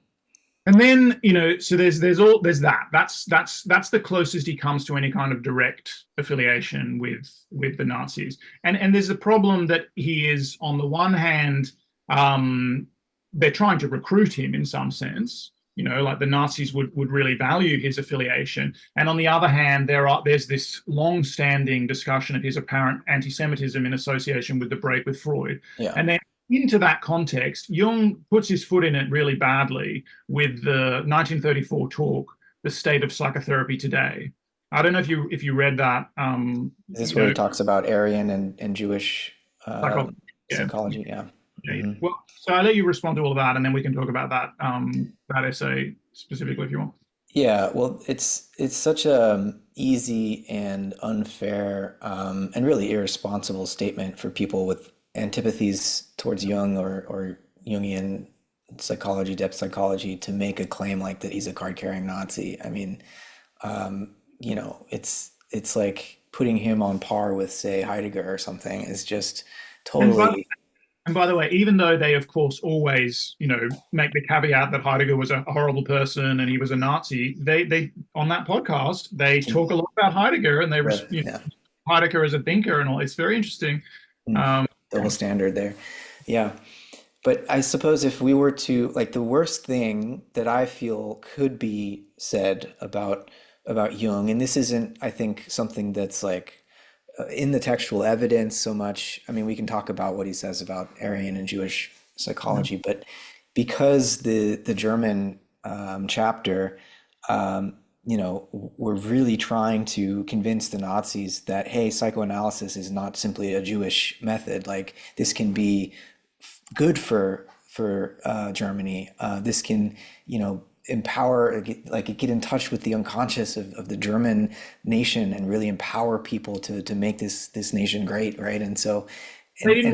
And then, so there's that. That's the closest he comes to any kind of direct affiliation with the Nazis. And there's a problem that he is, on the one hand, they're trying to recruit him in some sense. Like the Nazis would really value his affiliation. And on the other hand, there's this long-standing discussion of his apparent anti-Semitism in association with the break with Freud. Yeah. And then into that context, Jung puts his foot in it really badly with the 1934 talk, "The State of Psychotherapy Today." I don't know if you read that. Is this where he talks about Aryan and Jewish psychology? Yeah. Mm-hmm. Well, so I'll let you respond to all of that, and then we can talk about that essay specifically if you want. Yeah, well, it's such a easy and unfair and really irresponsible statement for people with antipathies towards Jung or Jungian psychology, depth psychology, to make a claim like that he's a card-carrying Nazi. I mean, it's like putting him on par with, say, Heidegger or something is just totally. And by the way, even though they, of course, always, make the caveat that Heidegger was a horrible person and he was a Nazi, they on that podcast, they talk a lot about Heidegger, and Heidegger as a thinker and all. It's very interesting. Double standard there. Yeah. But I suppose if we were to, like, the worst thing that I feel could be said about Jung, and this isn't, I think, something that's like in the textual evidence so much. I mean, we can talk about what he says about Aryan and Jewish psychology, but because the German chapter, we're really trying to convince the Nazis that, hey, psychoanalysis is not simply a Jewish method. Like, this can be good for Germany. This can, empower, get in touch with the unconscious of the German nation and really empower people to make this nation great, right? And so they did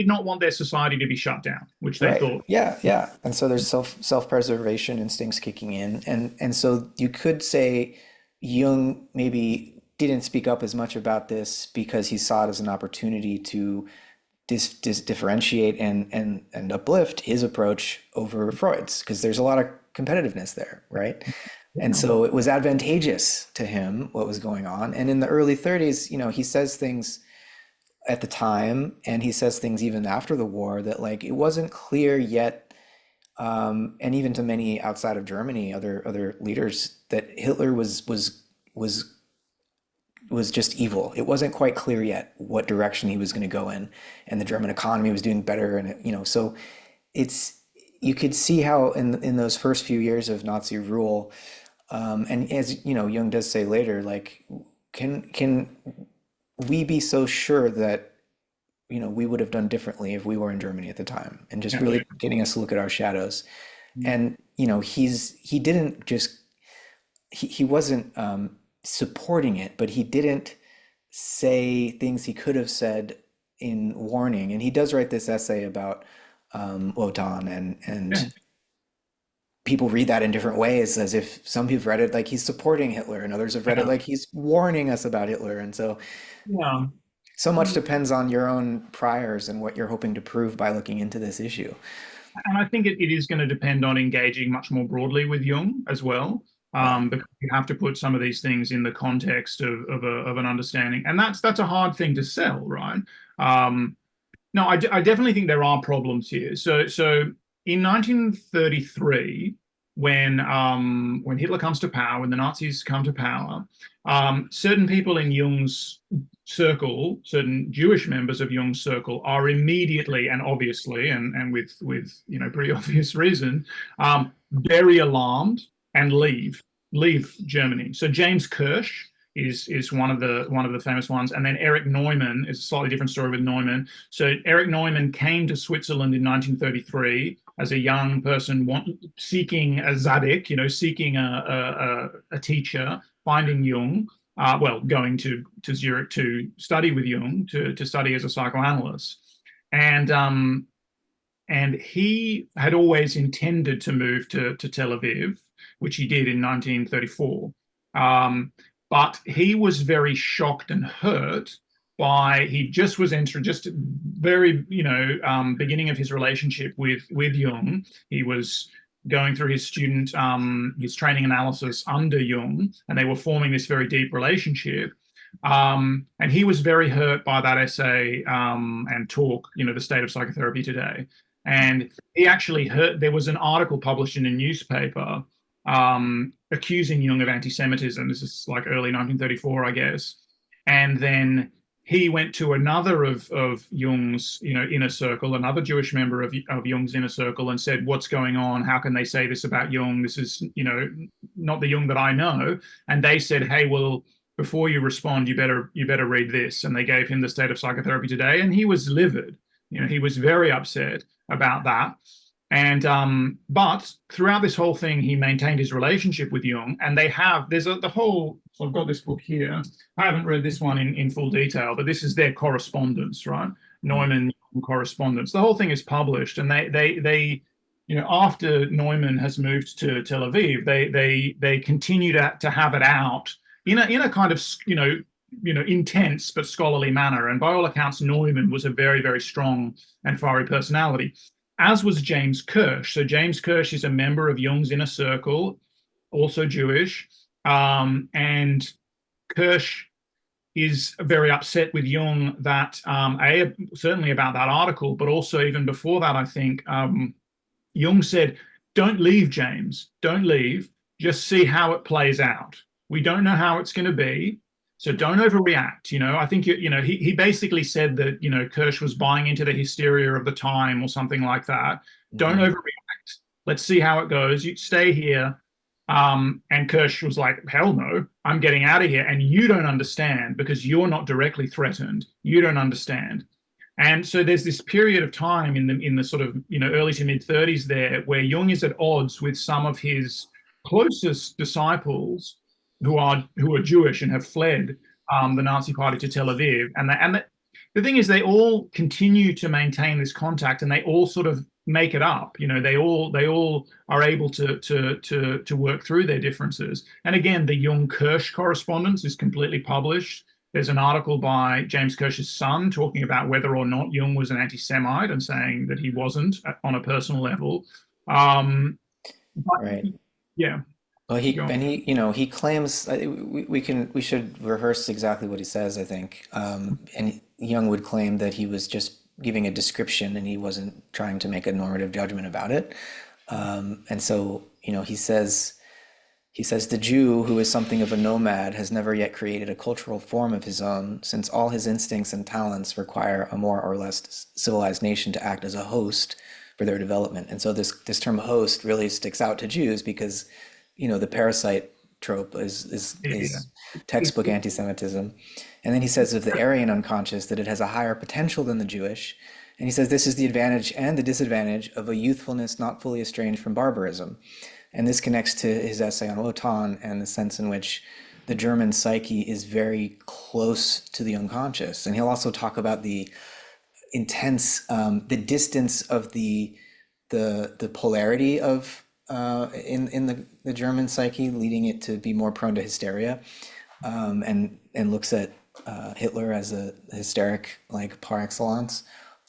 not want their society to be shut down, which they thought. Yeah. And so there's self-preservation instincts kicking in. And so you could say Jung maybe didn't speak up as much about this because he saw it as an opportunity to differentiate and uplift his approach over Freud's, because there's a lot of competitiveness there, right? And so it was advantageous to him what was going on. And in the early 30s, he says things at the time, and he says things even after the war, that, like, it wasn't clear yet, and even to many outside of Germany, other leaders, that Hitler was just evil. It wasn't quite clear yet what direction he was going to go in, and the German economy was doing better, and so you could see how in those first few years of Nazi rule, and as Jung does say later, like, can we be so sure that we would have done differently if we were in Germany at the time, and just really getting us to look at our shadows. And he wasn't supporting it, but he didn't say things he could have said in warning. And he does write this essay about Wotan, and people read that in different ways, as if some people have read it like he's supporting Hitler, and others have read it like he's warning us about Hitler. And so so much depends on your own priors and what you're hoping to prove by looking into this issue. And I think it is going to depend on engaging much more broadly with Jung as well, because you have to put some of these things in the context of an understanding, and that's a hard thing to sell, right? No, I definitely think there are problems here. So in 1933, when Hitler comes to power, when the Nazis come to power, certain people in Jung's circle, certain Jewish members of Jung's circle, are immediately and obviously, and with pretty obvious reason, very alarmed and leave Germany. So James Kirsch is one of the famous ones, and then Erich Neumann is a slightly different story with Neumann. So Erich Neumann came to Switzerland in 1933 as a young person seeking a Zadig, seeking a teacher, finding Jung. Going to Zurich to study with Jung, to study as a psychoanalyst, and he had always intended to move to Tel Aviv, which he did in 1934. But he was very shocked and hurt by, he just was entering, just very, beginning of his relationship with Jung. He was going through his his training analysis under Jung, and they were forming this very deep relationship. And he was very hurt by that essay and talk, The State of Psychotherapy Today. And he actually there was an article published in a newspaper accusing Jung of anti-Semitism. This is like early 1934, I guess. And then he went to another of Jung's, inner circle, another Jewish member of Jung's inner circle, and said, "What's going on? How can they say this about Jung? This is, not the Jung that I know." And they said, "Hey, well, before you respond, you better read this." And they gave him The State of Psychotherapy Today, and he was livid. He was very upset about that. And but throughout this whole thing, he maintained his relationship with Jung, and so I've got this book here. I haven't read this one in full detail, but this is their correspondence, right? Neumann correspondence. The whole thing is published, and they after Neumann has moved to Tel Aviv, they continue to have it out in a kind of intense but scholarly manner. And by all accounts, Neumann was a very, very strong and fiery personality, as was James Kirsch. So James Kirsch is a member of Jung's inner circle, also Jewish, and Kirsch is very upset with Jung that certainly about that article, but also even before that, I think Jung said, "Don't leave, James. Don't leave. Just see how it plays out. We don't know how it's going to be. So don't overreact." I think, he basically said that, Kirsch was buying into the hysteria of the time or something like that. Don't overreact. Let's see how it goes. You stay here. And Kirsch was like, "Hell no, I'm getting out of here. And you don't understand because you're not directly threatened. You don't understand." And so there's this period of time in the sort of, early to mid 30s there, where Jung is at odds with some of his closest disciples who are Jewish and have fled the Nazi Party to Tel Aviv. And the thing is, they all continue to maintain this contact, and they all sort of make it up. They all are able to work through their differences. And again, the Jung-Kirsch correspondence is completely published. There's an article by James Kirsch's son talking about whether or not Jung was an anti-Semite and saying that he wasn't on a personal level. Right. Yeah. Well, he claims we should rehearse exactly what he says, I think. And Jung would claim that he was just giving a description and he wasn't trying to make a normative judgment about it. And so, he says, "The Jew, who is something of a nomad, has never yet created a cultural form of his own, since all his instincts and talents require a more or less civilized nation to act as a host for their development." And so this term host really sticks out to Jews because, the parasite trope is textbook anti-Semitism. And then he says of the Aryan unconscious that it has a higher potential than the Jewish. And he says this is the advantage and the disadvantage of a youthfulness not fully estranged from barbarism. And this connects to his essay on Wotan and the sense in which the German psyche is very close to the unconscious. And he'll also talk about the intense, the distance of the polarity of in the German psyche, leading it to be more prone to hysteria, and looks at Hitler as a hysteric like par excellence.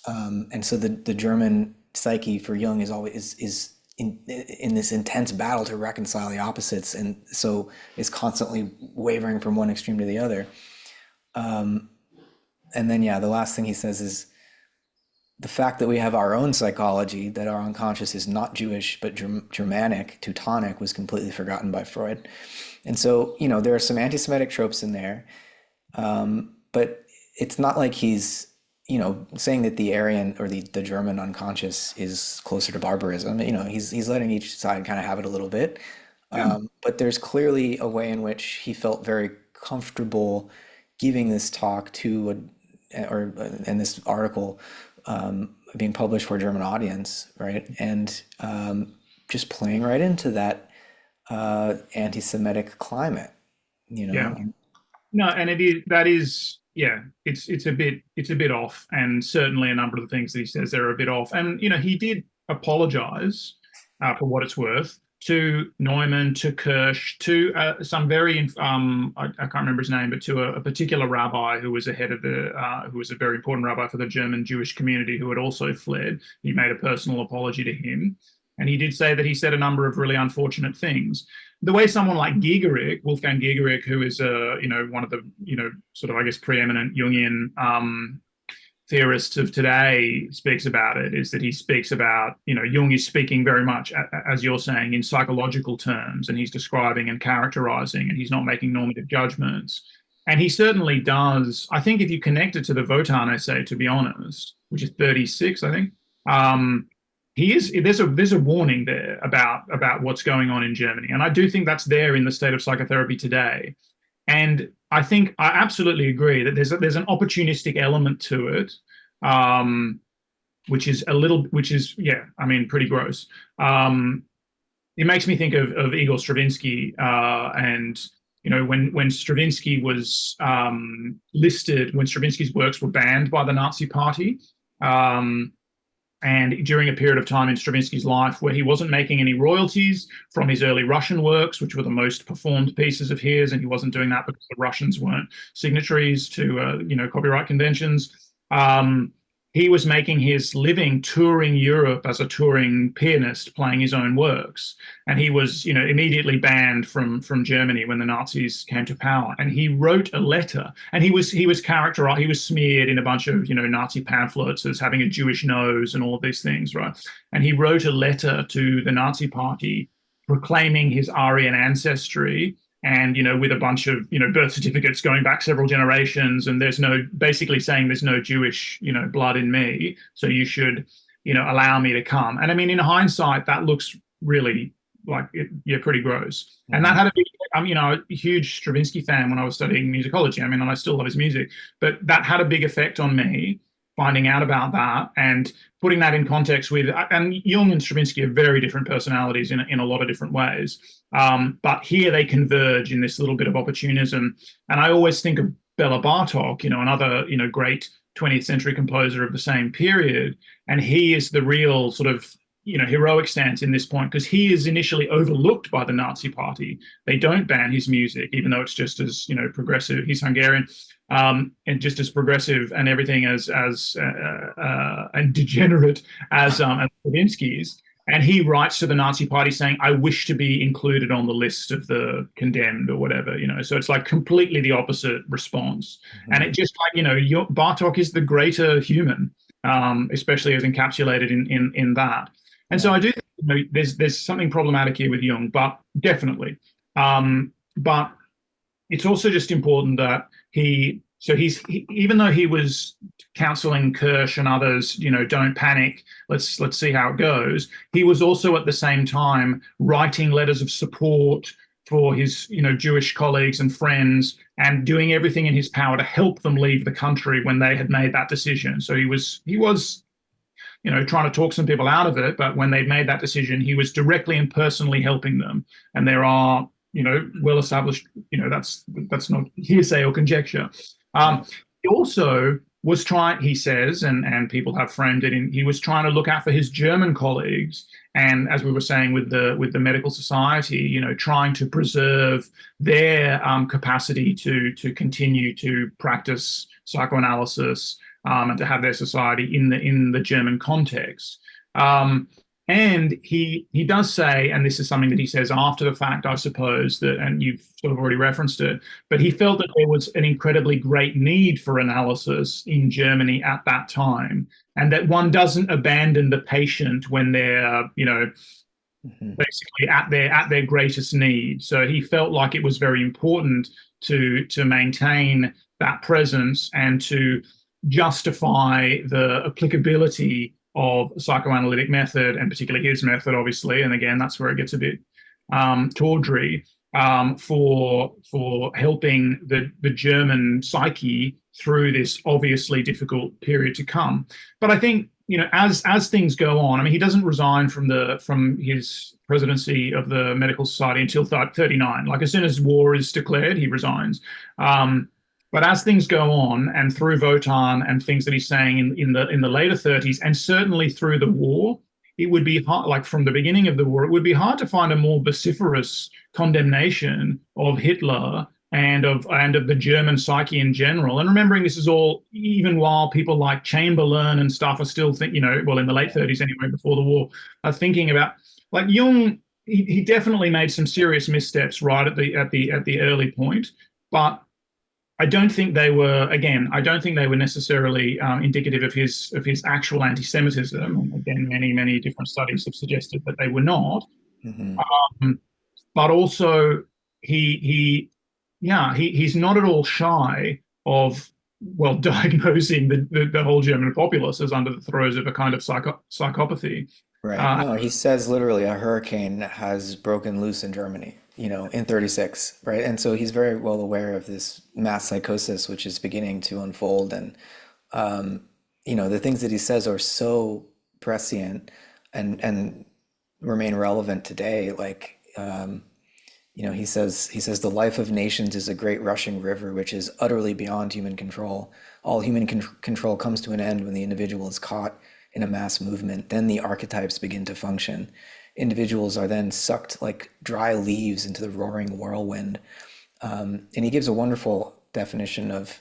And so the German psyche for Jung is always is in this intense battle to reconcile the opposites, and so is constantly wavering from one extreme to the other. And then the last thing he says is the fact that we have our own psychology, that our unconscious is not Jewish but Germanic, Teutonic, was completely forgotten by Freud. And so there are some anti-Semitic tropes in there, but it's not like he's, saying that the Aryan or the German unconscious is closer to barbarism. He's letting each side kind of have it a little bit. Yeah, But there's clearly a way in which he felt very comfortable giving this talk and this article being published for a German audience, right? And just playing right into that anti-Semitic climate, you yeah. know? No, and yeah, it's a bit off, and certainly a number of the things that he says there are a bit off. And he did apologize for what it's worth to Neumann, to Kirsch, to some very I can't remember his name, but to a particular rabbi who was who was a very important rabbi for the German Jewish community who had also fled. He made a personal apology to him, and he did say that he said a number of really unfortunate things. The way someone like Wolfgang Gigerik, who is one of the sort of, I guess, preeminent Jungian theorists of today, speaks about it, is that he speaks about, Jung is speaking very much, as you're saying, in psychological terms, and he's describing and characterizing, and he's not making normative judgments. And he certainly does. I think if you connect it to the Wotan essay, to be honest, which is 36, I think, there's a warning there about what's going on in Germany, and I do think that's there in the state of psychotherapy today. And I think I absolutely agree that there's an opportunistic element to it, which is yeah, I mean, pretty gross. It makes me think of Igor Stravinsky, and when Stravinsky was listed, when Stravinsky's works were banned by the Nazi Party. And during a period of time in Stravinsky's life where he wasn't making any royalties from his early Russian works, which were the most performed pieces of his, and he wasn't doing that because the Russians weren't signatories to copyright conventions. He was making his living touring Europe as a touring pianist, playing his own works, and he was immediately banned from Germany when the Nazis came to power. And he wrote a letter, and he was characterized, he was smeared in a bunch of Nazi pamphlets as having a Jewish nose and all of these things, right? And he wrote a letter to the Nazi Party proclaiming his Aryan ancestry, and with a bunch of birth certificates going back several generations, and basically saying there's no Jewish blood in me, so you should allow me to come. And I mean, in hindsight, that looks really like pretty gross. And that had a big, I'm a huge Stravinsky fan when I was studying musicology. I mean, and I still love his music, but that had a big effect on me, finding out about that and putting that in context with, and Jung and Stravinsky are very different personalities in a lot of different ways. But here they converge in this little bit of opportunism. And I always think of Bela Bartok, another, great 20th century composer of the same period. And he is the real sort of, heroic stance in this point, because he is initially overlooked by the Nazi Party. They don't ban his music, even though it's just as, progressive. He's Hungarian. And just as progressive and everything as and degenerate as Stravinsky's. And he writes to the Nazi Party saying, "I wish to be included on the list of the condemned," or whatever. So it's like completely the opposite response. Mm-hmm. And it just like Bartok is the greater human, especially as encapsulated in that. And so I do think there's something problematic here with Jung, but definitely. But it's also just important that even though he was counseling Kirsch and others, don't panic, let's see how it goes, he was also at the same time writing letters of support for his Jewish colleagues and friends, and doing everything in his power to help them leave the country when they had made that decision. So he was trying to talk some people out of it, but when they'd made that decision, he was directly and personally helping them. And there are well established, that's not hearsay or conjecture. He also was trying, he says, and people have framed it in, he was trying to look out for his German colleagues. And as we were saying with the medical society, trying to preserve their capacity to continue to practice psychoanalysis, and to have their society in the German context. And he does say, and this is something that he says after the fact, I suppose, that, and you've sort of already referenced it, but he felt that there was an incredibly great need for analysis in Germany at that time, and that one doesn't abandon the patient when they're, Hmm. basically at their greatest need. So he felt like it was very important to maintain that presence and to justify the applicability of psychoanalytic method, and particularly his method, obviously. And again, that's where it gets a bit tawdry, for helping the German psyche through this obviously difficult period to come. But I think, as things go on, I mean, he doesn't resign from his presidency of the Medical Society until 39. Like, as soon as war is declared, he resigns. Um, but as things go on, and through Wotan and things that he's saying in the later 30s, and certainly through the war, it would be hard, like from the beginning of the war, it would be hard to find a more vociferous condemnation of Hitler and of the German psyche in general. And remembering this is all even while people like Chamberlain and stuff are still well, in the late 30s anyway, before the war, are thinking about, like, Jung. He definitely made some serious missteps right at the early point, but I don't think they were, again, I don't think they were necessarily indicative of his actual anti-Semitism. And again, many different studies have suggested that they were not. Hmm. Um, but also, he's not at all shy of, well, diagnosing the whole German populace as under the throes of a kind of psychopathy. Right. Uh, No, he says literally a hurricane has broken loose in Germany, in 36, right? And so he's very well aware of this mass psychosis, which is beginning to unfold. And, the things that he says are so prescient and remain relevant today. Like, he says the life of nations is a great rushing river, which is utterly beyond human control. All human control comes to an end when the individual is caught in a mass movement. Then the archetypes begin to function. Individuals are then sucked like dry leaves into the roaring whirlwind. And he gives a wonderful definition of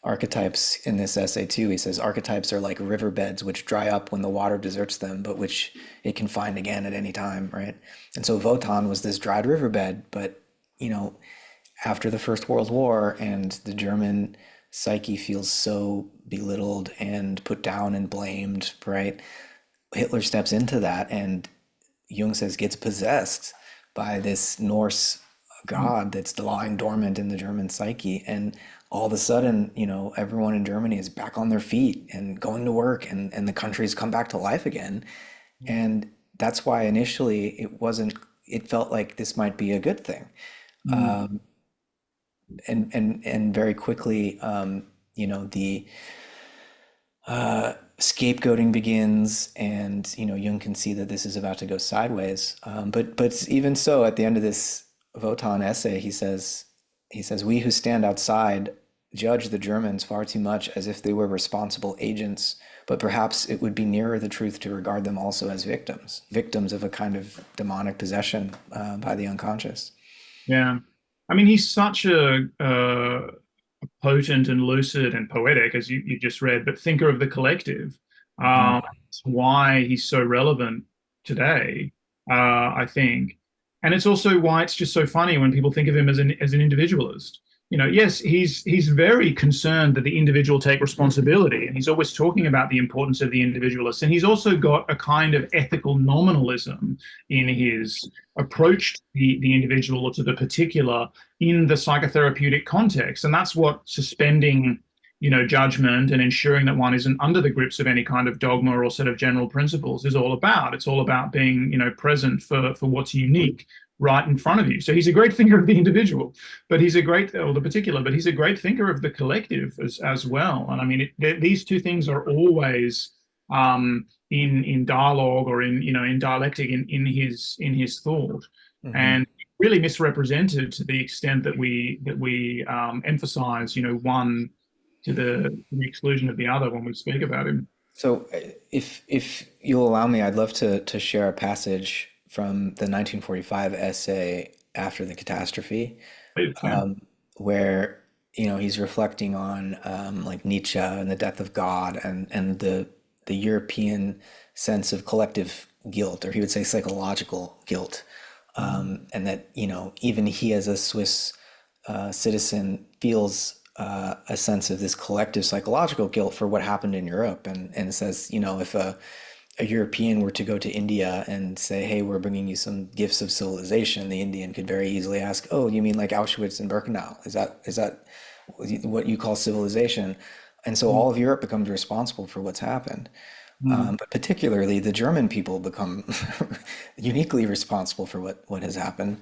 archetypes in this essay too. He says archetypes are like riverbeds which dry up when the water deserts them, but which it can find again at any time, right? And so Wotan was this dried riverbed, but you know, after the First World War and the German psyche feels so belittled and put down and blamed, right? Hitler steps into that and Jung says gets possessed by this Norse god that's lying dormant in the German psyche. And all of a sudden, everyone in Germany is back on their feet and going to work and the country's come back to life again. And that's why initially it felt like this might be a good thing. And very quickly, the scapegoating begins, and Jung can see that this is about to go sideways. But even so, at the end of this Wotan essay, he says we who stand outside judge the Germans far too much as if they were responsible agents, but perhaps it would be nearer the truth to regard them also as victims of a kind of demonic possession by the unconscious. yeah. I mean, he's such a potent and lucid and poetic, as you just read, but thinker of the collective. Hmm. That's why he's so relevant today, I think. And it's also why it's just so funny when people think of him as an individualist. Yes, he's very concerned that the individual take responsibility, and he's always talking about the importance of the individualist. And he's also got a kind of ethical nominalism in his approach to the individual or to the particular in the psychotherapeutic context. And that's what suspending, judgment and ensuring that one isn't under the grips of any kind of dogma or set of general principles is all about. It's all about being, present for what's unique right in front of you. So he's a great thinker of the individual, but he's a great, or the particular, but he's a great thinker of the collective as well. And I mean, these two things are always in dialogue or in dialectic in his thought, Hmm. and really misrepresented to the extent that we emphasize one to the exclusion of the other when we speak about him. So, if you'll allow me, I'd love to share a passage from the 1945 essay After the Catastrophe, Please, yeah. where he's reflecting on like Nietzsche and the death of God and the European sense of collective guilt, or he would say psychological guilt, and that even he as a Swiss citizen feels a sense of this collective psychological guilt for what happened in Europe, and says if a European were to go to India and say, "Hey, we're bringing you some gifts of civilization," the Indian could very easily ask, "Oh, you mean like Auschwitz and Birkenau? Is that what you call civilization?" And so all of Europe becomes responsible for what's happened. Mm. But particularly the German people become uniquely responsible for what has happened.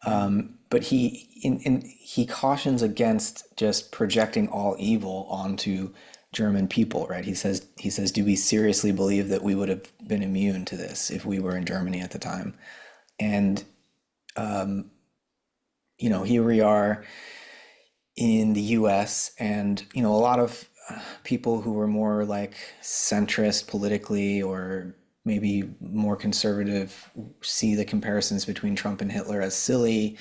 But he cautions against just projecting all evil onto German people, right? He says, do we seriously believe that we would have been immune to this if we were in Germany at the time? And here we are in the US, and a lot of people who were more like centrist politically or maybe more conservative see the comparisons between Trump and Hitler as silly.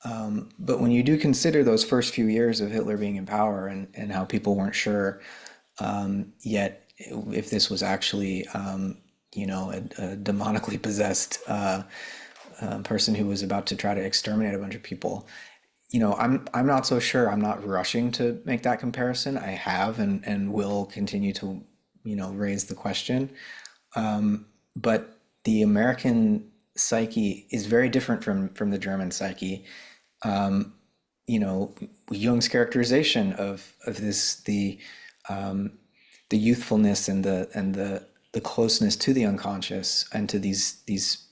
But when you do consider those first few years of Hitler being in power, and how people weren't sure yet if this was actually a demonically possessed person who was about to try to exterminate a bunch of people, I'm not so sure. I'm not rushing to make that comparison. I have and will continue to, raise the question. But the American psyche is very different from the German psyche. Jung's characterization of this, the youthfulness and the closeness to the unconscious and to these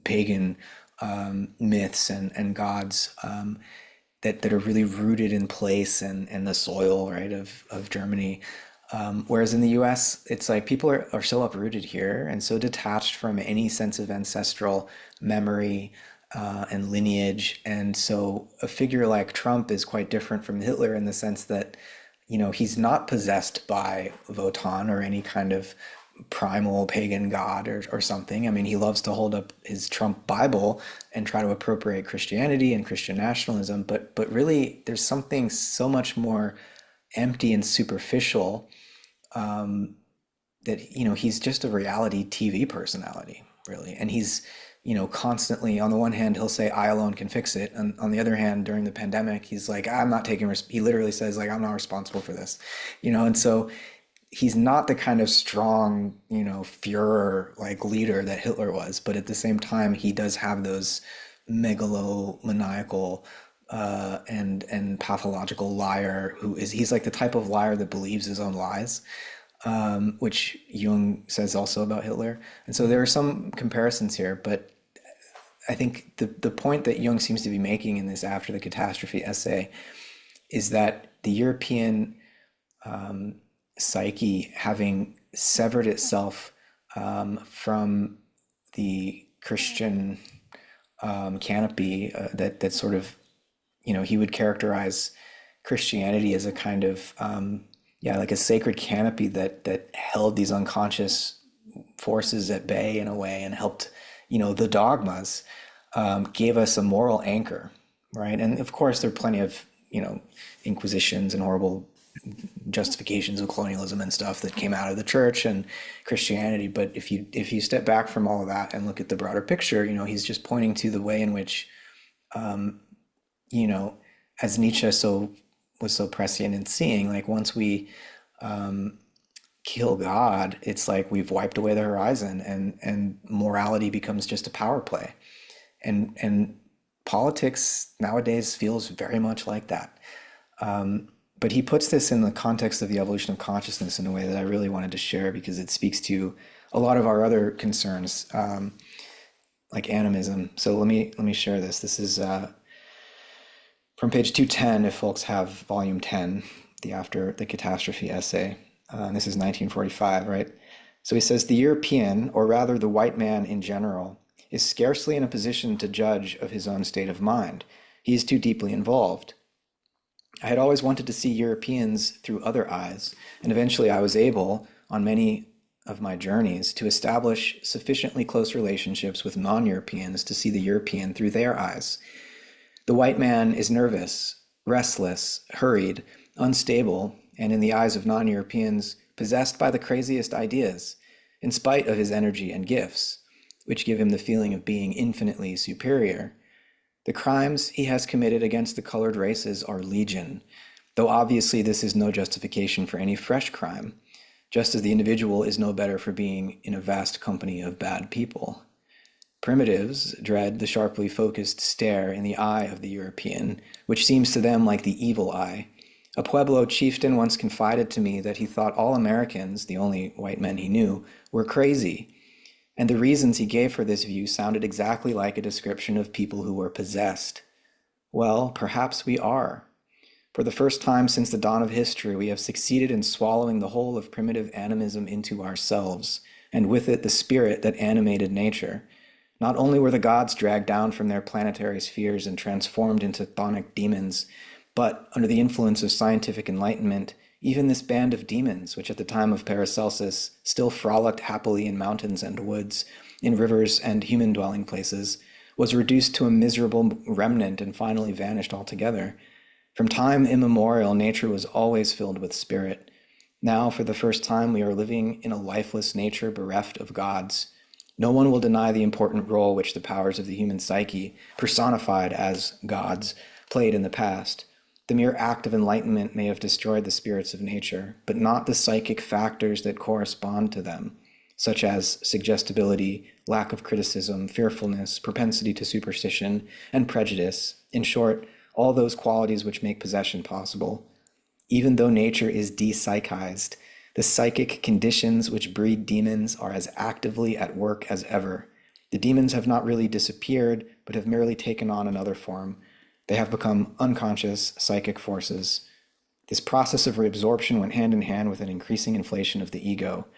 pagan myths and gods, that are really rooted in place and the soil, right, of Germany. Whereas in the US, it's like people are so uprooted here and so detached from any sense of ancestral memory and lineage. And so a figure like Trump is quite different from Hitler in the sense that, he's not possessed by Wotan or any kind of primal pagan god or something. I mean, he loves to hold up his Trump Bible and try to appropriate Christianity and Christian nationalism, but really there's something so much more empty and superficial, that he's just a reality TV personality, really. And he's constantly, on the one hand he'll say, "I alone can fix it," and on the other hand, during the pandemic, he's like, "I'm not taking he literally says, like, "I'm not responsible for this," and so he's not the kind of strong, Führer like leader that Hitler was, but at the same time, he does have those megalomaniacal and pathological liar he's like the type of liar that believes his own lies, which Jung says also about Hitler. And so there are some comparisons here, but I think the point that Jung seems to be making in this After the Catastrophe essay is that the European psyche, having severed itself from the Christian canopy, that sort of, he would characterize Christianity as a kind of, yeah, like a sacred canopy that held these unconscious forces at bay in a way, and helped, the dogmas, gave us a moral anchor, right? And of course, there are plenty of, inquisitions and horrible justifications of colonialism and stuff that came out of the church and Christianity. But if you step back from all of that and look at the broader picture, he's just pointing to the way in which, as Nietzsche was so prescient in seeing, like, once we kill God, it's like we've wiped away the horizon, and morality becomes just a power play. And politics nowadays feels very much like that. But he puts this in the context of the evolution of consciousness in a way that I really wanted to share, because it speaks to a lot of our other concerns, like animism. So let me share this. This is from page 210, if folks have volume 10, the After the Catastrophe essay. This is 1945, right? So he says, "The European, or rather the white man in general, is scarcely in a position to judge of his own state of mind. He is too deeply involved. I had always wanted to see Europeans through other eyes, and eventually I was able, on many of my journeys, to establish sufficiently close relationships with non-Europeans to see the European through their eyes. The white man is nervous, restless, hurried, unstable, and in the eyes of non-Europeans, possessed by the craziest ideas, in spite of his energy and gifts, which give him the feeling of being infinitely superior. The crimes he has committed against the colored races are legion, though obviously this is no justification for any fresh crime. just as the individual is no better for being in a vast company of bad people. Primitives dread the sharply focused stare in the eye of the European, which seems to them like the evil eye. A Pueblo chieftain once confided to me that he thought all Americans, the only white men he knew, were crazy, and the reasons he gave for this view sounded exactly like a description of people who were possessed. Well, perhaps we are. For the first time since the dawn of history, we have succeeded in swallowing the whole of primitive animism into ourselves, and with it the spirit that animated nature. Not only were the gods dragged down from their planetary spheres and transformed into chthonic demons, but under the influence of scientific enlightenment, even this band of demons, which at the time of Paracelsus still frolicked happily in mountains and woods, in rivers and human dwelling places, was reduced to a miserable remnant and finally vanished altogether. From time immemorial, nature was always filled with spirit. Now, for the first time, we are living in a lifeless nature bereft of gods. No one will deny the important role which the powers of the human psyche, personified as gods, played in the past. The mere act of enlightenment may have destroyed the spirits of nature, but not the psychic factors that correspond to them, such as suggestibility, lack of criticism, fearfulness, propensity to superstition, and prejudice. In short, all those qualities which make possession possible. Even though nature is de-psychized, the psychic conditions which breed demons are as actively at work as ever. The demons have not really disappeared, but have merely taken on another form. They have become unconscious psychic forces. This process of reabsorption went hand in hand with an increasing inflation of the ego,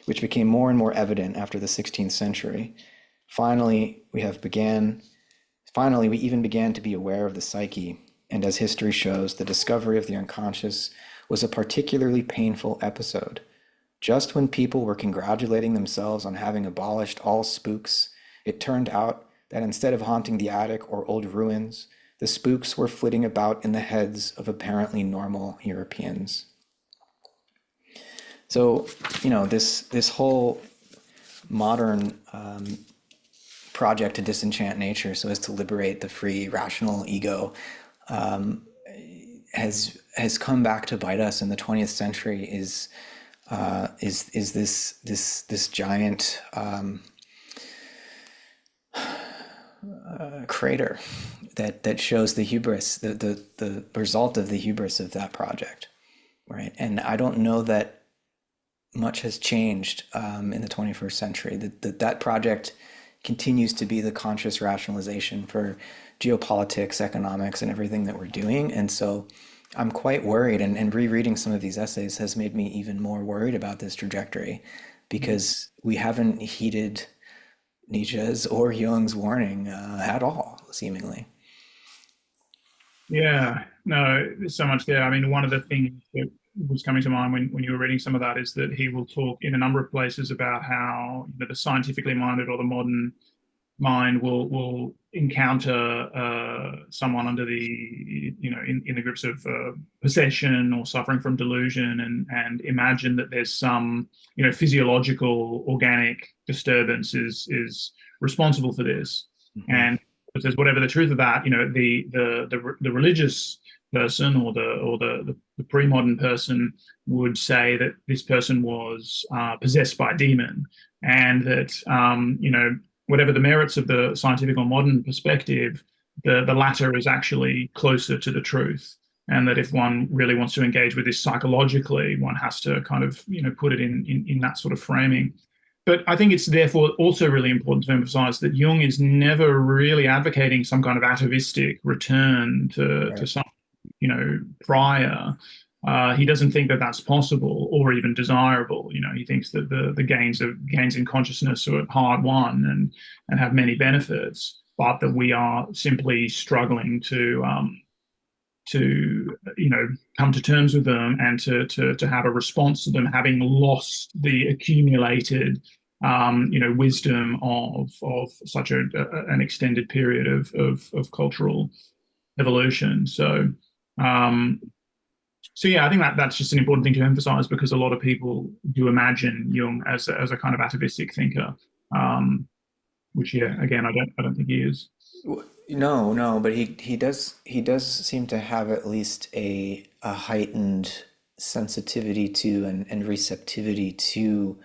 which became more and more evident after the 16th century. Finally, we even began to be aware of the psyche, and as history shows, the discovery of the unconscious was a particularly painful episode. Just when people were congratulating themselves on having abolished all spooks, it turned out that instead of haunting the attic or old ruins, the spooks were flitting about in the heads of apparently normal Europeans. So, this whole modern project to disenchant nature so as to liberate the free, rational ego has come back to bite us in the 20th century. Is this giant crater that shows the hubris, the result of the hubris of that project, right? And I don't know that much has changed in the 21st century. That project continues to be the conscious rationalization for geopolitics, economics, and everything that we're doing. And so I'm quite worried, and rereading some of these essays has made me even more worried about this trajectory, because we haven't heeded Nietzsche's or Jung's warning at all, seemingly. Yeah, no, there's so much there. I mean, one of the things that was coming to mind when you were reading some of that is that he will talk in a number of places about how the scientifically minded or the modern mind will encounter someone under the in the grips of possession or suffering from delusion, and imagine that there's some physiological organic disturbance is responsible for this. Mm-hmm. And if there's whatever the truth of that, the religious person or the pre-modern person would say that this person was possessed by a demon, and that whatever the merits of the scientific or modern perspective, the latter is actually closer to the truth. And that if one really wants to engage with this psychologically, one has to kind of put it in that sort of framing. But I think it's therefore also really important to emphasize that Jung is never really advocating some kind of atavistic return to some prior. He doesn't think that that's possible or even desirable. He thinks that the gains in consciousness are hard won and have many benefits, but that we are simply struggling to come to terms with them and to have a response to them, having lost the accumulated wisdom of such an extended period of cultural evolution. So yeah, I think that's just an important thing to emphasize, because a lot of people do imagine Jung as a kind of atavistic thinker, which again, I don't think he is. No, but he does seem to have at least a heightened sensitivity to and receptivity to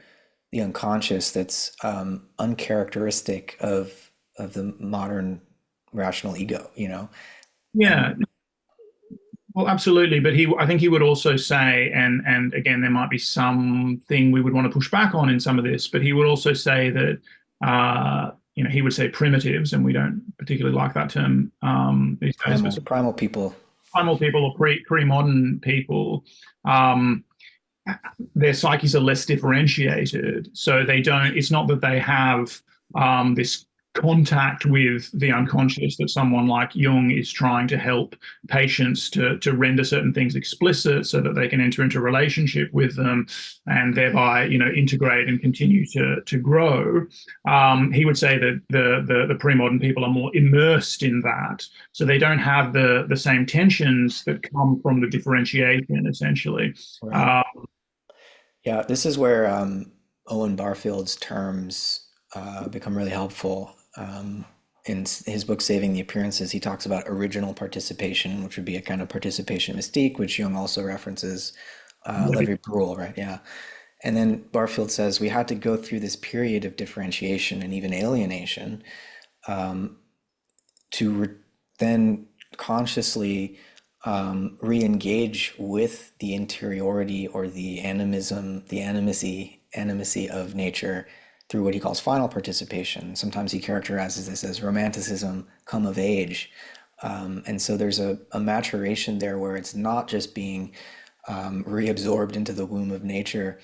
the unconscious that's uncharacteristic of the modern rational ego, you know? And Yeah, well, absolutely. But I think he would also say, and again, there might be something we would want to push back on in some of this, but he would also say that, he would say primitives, and we don't particularly like that term these days, but primal people. primal people or pre-modern people, um, their psyches are less differentiated. So they don't, it's not that they have this contact with the unconscious that someone like Jung is trying to help patients to render certain things explicit so that they can enter into a relationship with them and thereby, integrate and continue to grow. He would say that the pre-modern people are more immersed in that. So they don't have the same tensions that come from the differentiation, essentially. Right. Uh, Yeah, this is where Owen Barfield's terms become really helpful. In his book Saving the Appearances, he talks about original participation, which would be a kind of participation mystique, which Jung also references. Levy Brule, right? Yeah. And then Barfield says we had to go through this period of differentiation and even alienation to then consciously re-engage with the interiority or the animism, the animacy of nature through what he calls final participation. Sometimes he characterizes this as romanticism come of age. And so there's a maturation there where it's not just being reabsorbed into the womb of nature,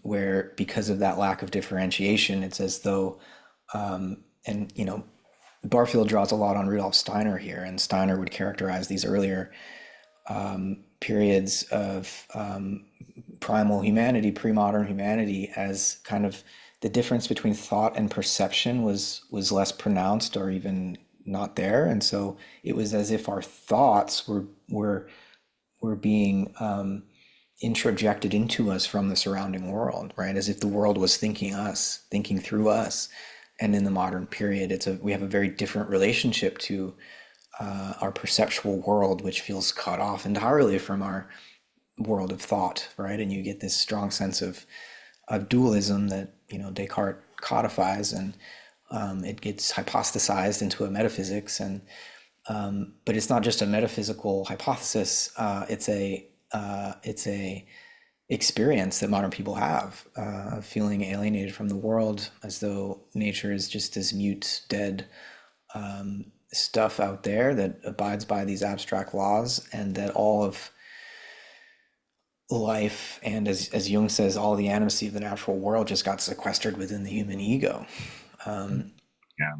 where because of that lack of differentiation, it's as though, and Barfield draws a lot on Rudolf Steiner here, and Steiner would characterize these earlier periods of primal humanity, pre-modern humanity, as kind of the difference between thought and perception was less pronounced or even not there, and so it was as if our thoughts were being introjected into us from the surrounding world, right? As if the world was thinking through us. And in the modern period, we have a very different relationship to our perceptual world, which feels cut off entirely from our world of thought, right? And you get this strong sense of dualism that Descartes codifies, and it gets hypostasized into a metaphysics. And but it's not just a metaphysical hypothesis; it's a experience that modern people have, feeling alienated from the world, as though nature is just this mute, dead stuff out there that abides by these abstract laws, and that all of life, and as Jung says, all the animacy of the natural world just got sequestered within the human ego. yeah.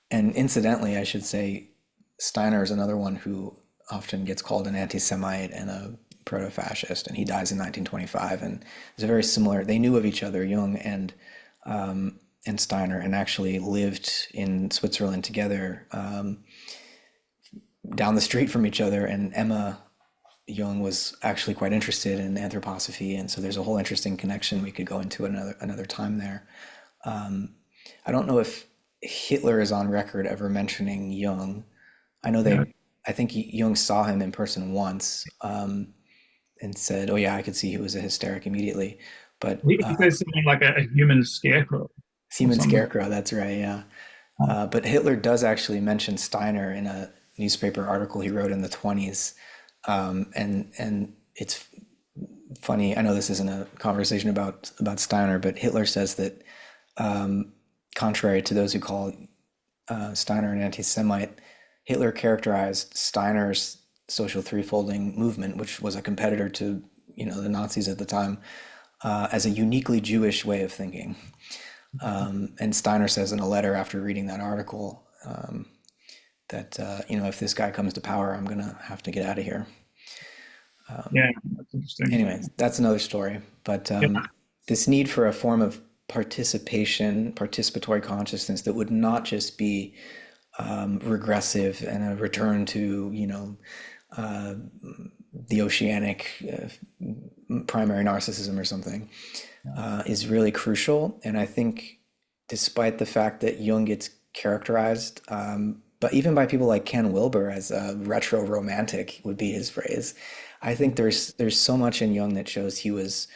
And incidentally, I should say, Steiner is another one who often gets called an anti-Semite and a proto-fascist, and he dies in 1925. And it's a very similar. They knew of each other, Jung and Steiner, and actually lived in Switzerland together, down the street from each other. And Emma Jung was actually quite interested in anthroposophy, and so there's a whole interesting connection we could go into another time there. I don't know if Hitler is on record ever mentioning Jung. I know Yeah. I think Jung saw him in person once, and said, "Oh yeah, I could see he was a hysteric immediately." But He says something like a human scarecrow or Seaman something. Scarecrow, that's right, yeah. But Hitler does actually mention Steiner in a newspaper article he wrote in the 20s, and it's funny. I know this isn't a conversation about Steiner, but Hitler says that, contrary to those who call Steiner an anti-Semite, Hitler characterized Steiner's social threefolding movement, which was a competitor to the Nazis at the time, as a uniquely Jewish way of thinking. And Steiner says in a letter after reading that article, that if this guy comes to power, I'm gonna have to get out of here. Yeah, that's interesting. Anyway, that's another story. But Yeah, this need for a form of participatory consciousness that would not just be regressive and a return to the oceanic primary narcissism or something, is really crucial. And I think, despite the fact that Jung gets characterized, but even by people like Ken Wilber, as a retro romantic would be his phrase, I think there's so much in Jung that shows he was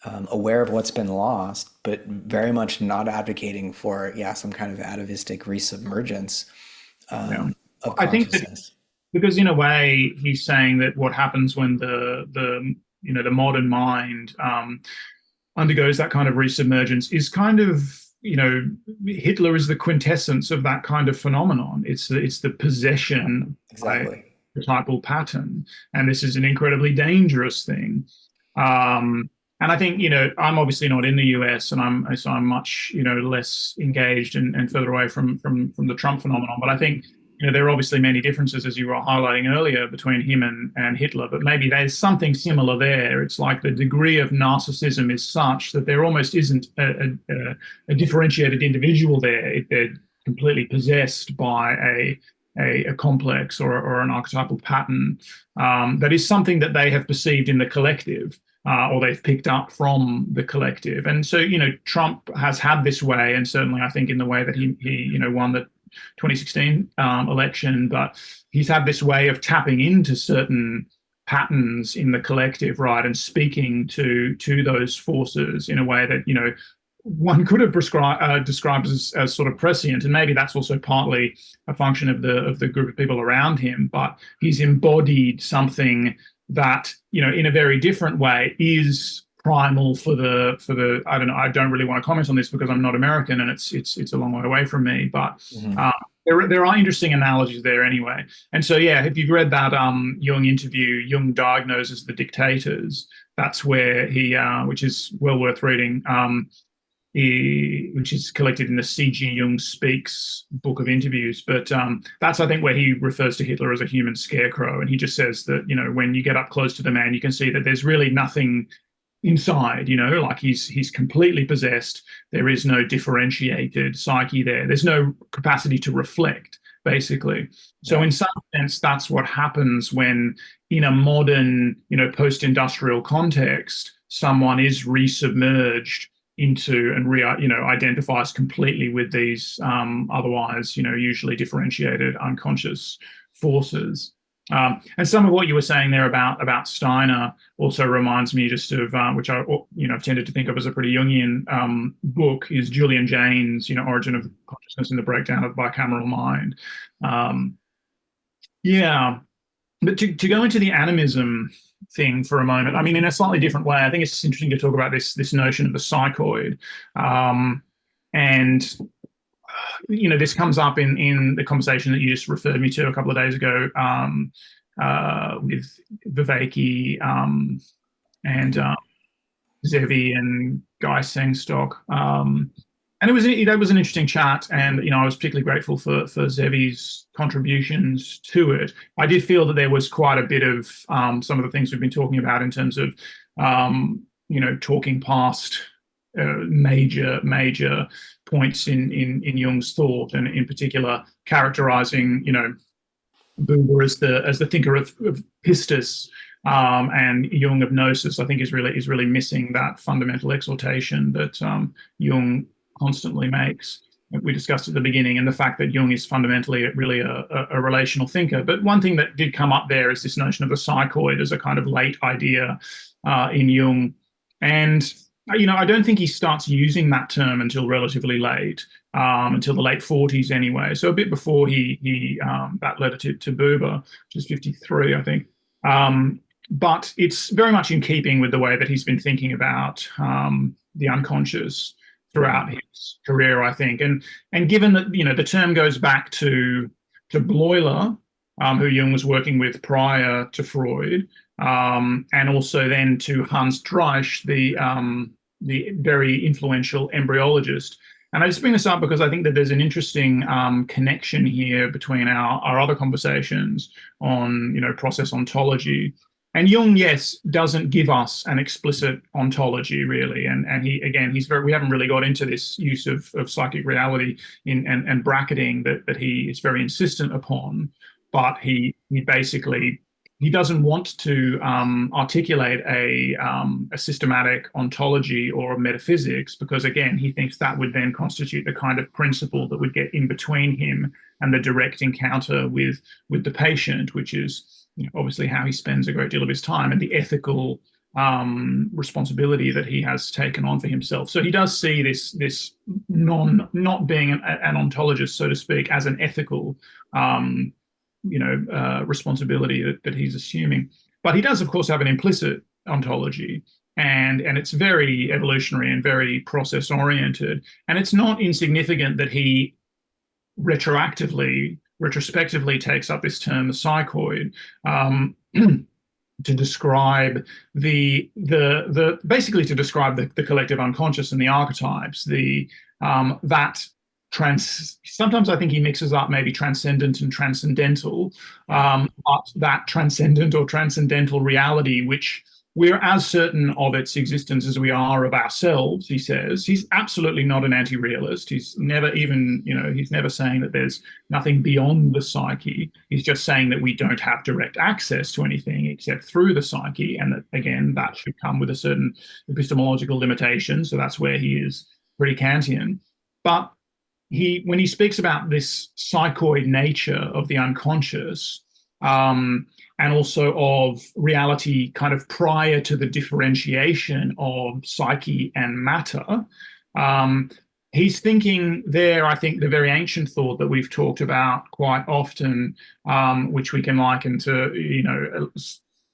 aware of what's been lost, but very much not advocating for, yeah, some kind of atavistic resubmergence Yeah. of I think that consciousness. because in a way he's saying that what happens when the modern mind undergoes that kind of resubmergence is kind of, Hitler is the quintessence of that kind of phenomenon. It's the possession by Exactly. archetypal pattern, and this is an incredibly dangerous thing. And I think, I'm obviously not in the US, and I'm much, less engaged and further away from the Trump phenomenon. But I think, there are obviously many differences, as you were highlighting earlier, between him and Hitler, but maybe there's something similar there. It's like the degree of narcissism is such that there almost isn't a differentiated individual there. They're completely possessed by a complex or an archetypal pattern that is something that they have perceived in the collective. Or they've picked up from the collective. And so, Trump has had this way, and certainly I think in the way that he won the 2016 election, but he's had this way of tapping into certain patterns in the collective, right, and speaking to those forces in a way that, one could have described as sort of prescient, and maybe that's also partly a function of the group of people around him. But he's embodied something that, in a very different way, is primal for the I don't know. I don't really want to comment on this because I'm not American and it's a long way away from me. But Hmm. there are interesting analogies there anyway. And so yeah, if you've read that Jung interview, Jung diagnoses the dictators. That's where he, which is well worth reading. Which is collected in the C.G. Jung Speaks book of interviews. But that's, I think, where he refers to Hitler as a human scarecrow. And he just says that, when you get up close to the man, you can see that there's really nothing inside, like he's completely possessed. There is no differentiated psyche there. There's no capacity to reflect, basically. So Yeah. in some sense, that's what happens when in a modern, post-industrial context, someone is resubmerged into and identifies completely with these otherwise, usually differentiated unconscious forces. And some of what you were saying there about Steiner also reminds me just of which I have tended to think of as a pretty Jungian book is Julian Jaynes, Origin of Consciousness and the Breakdown of the Bicameral Mind. Um, yeah, but to go into the animism thing for a moment, I mean, in a slightly different way, I think it's interesting to talk about this notion of the psychoid, and this comes up in the conversation that you just referred me to a couple of days ago with Viveki and Zevi and Guy Sengstock. And that was an interesting chat, and I was particularly grateful for Zevi's contributions to it. I did feel that there was quite a bit of some of the things we've been talking about in terms of talking past major points in Jung's thought, and in particular characterizing Buber as the thinker of pistis, and Jung of gnosis. I think is really missing that fundamental exhortation that Jung constantly makes. We discussed at the beginning, and the fact that Jung is fundamentally really a relational thinker. But one thing that did come up there is this notion of the psychoid as a kind of late idea in Jung. And I don't think he starts using that term until relatively late, until the late 40s anyway. So a bit before he that letter to Buber, which is 53, I think. But it's very much in keeping with the way that he's been thinking about the unconscious throughout his career, I think. And given that the term goes back to Bloiler, who Jung was working with prior to Freud, and also then to Hans Dreich, the very influential embryologist. And I just bring this up because I think that there's an interesting connection here between our other conversations on process ontology. And Jung, yes, doesn't give us an explicit ontology really, and we haven't really got into this use of psychic reality and bracketing that he is very insistent upon, but he basically he doesn't want to articulate a systematic ontology or metaphysics because again he thinks that would then constitute the kind of principle that would get in between him and the direct encounter with the patient, which is obviously how he spends a great deal of his time and the ethical responsibility that he has taken on for himself. So he does see this not being an ontologist, so to speak, as an ethical responsibility that he's assuming. But he does, of course, have an implicit ontology, and it's very evolutionary and very process oriented. And it's not insignificant that he retrospectively takes up this term, the psychoid, to describe basically to describe the collective unconscious and the archetypes, that sometimes I think he mixes up maybe transcendent and transcendental, but that transcendent or transcendental reality, which we're as certain of its existence as we are of ourselves, he says. He's absolutely not an anti-realist. He's never he's never saying that there's nothing beyond the psyche. He's just saying that we don't have direct access to anything except through the psyche, and that, again, that should come with a certain epistemological limitation. So that's where he is pretty Kantian. But when he speaks about this psychoid nature of the unconscious, and also of reality kind of prior to the differentiation of psyche and matter, he's thinking there, I think, the very ancient thought that we've talked about quite often, which we can liken to,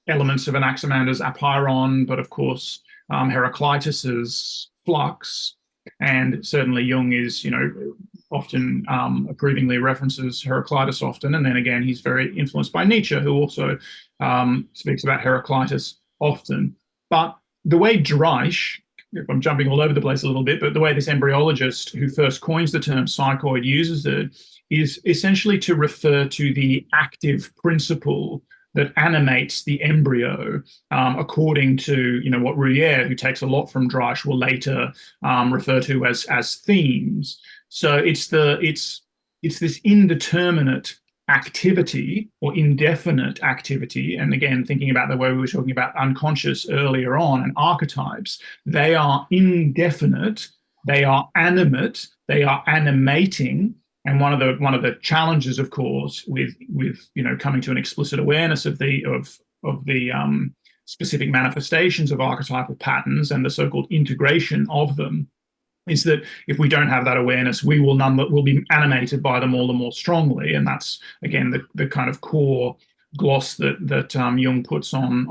elements of Anaximander's apeiron, but of course, Heraclitus's flux. And certainly Jung is, often approvingly references Heraclitus often. And then again, he's very influenced by Nietzsche, who also speaks about Heraclitus often. But the way Dreich, if I'm jumping all over the place a little bit, but the way this embryologist who first coins the term psychoid uses it is essentially to refer to the active principle that animates the embryo, according to what Rouillère, who takes a lot from Dreich, will later refer to as themes. So it's this indeterminate activity or indefinite activity. And again, thinking about the way we were talking about unconscious earlier on and archetypes, they are indefinite, they are animate, they are animating. And one of the challenges, of course, with coming to an explicit awareness of the specific manifestations of archetypal patterns and the so-called integration of them, is that if we don't have that awareness, we'll be animated by them all the more strongly. And that's, again, the kind of core gloss that Jung puts on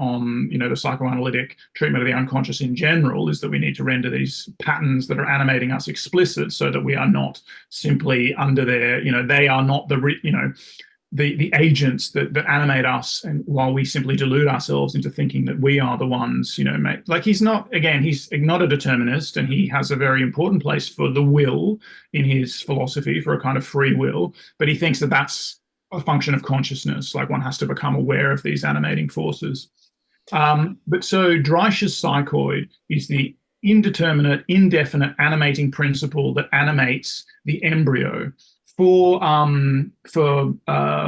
the psychoanalytic treatment of the unconscious in general, is that we need to render these patterns that are animating us explicit, so that we are not simply under their, they are not the agents that animate us, and while we simply delude ourselves into thinking that we are the ones, like he's not a determinist, and he has a very important place for the will in his philosophy, for a kind of free will, but he thinks that that's a function of consciousness, like one has to become aware of these animating forces. But so Dreisch's psychoid is the indeterminate, indefinite animating principle that animates the embryo. For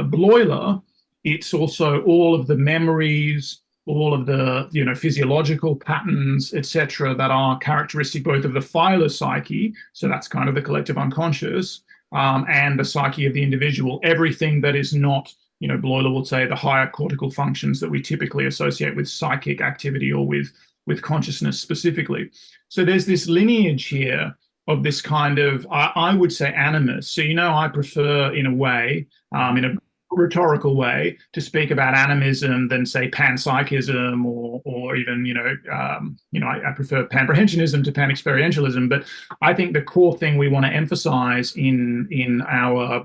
Bloiler, it's also all of the memories, all of the physiological patterns, etc., that are characteristic both of the phylopsyche, so that's kind of the collective unconscious, and the psyche of the individual. Everything that is not, Bloiler would say, the higher cortical functions that we typically associate with psychic activity or with consciousness specifically. So there's this lineage here of this kind of, I would say, animus. So, I prefer, in a way, in a rhetorical way, to speak about animism than, say, panpsychism or even, I prefer panprehensionism to panexperientialism. But I think the core thing we want to emphasize in our,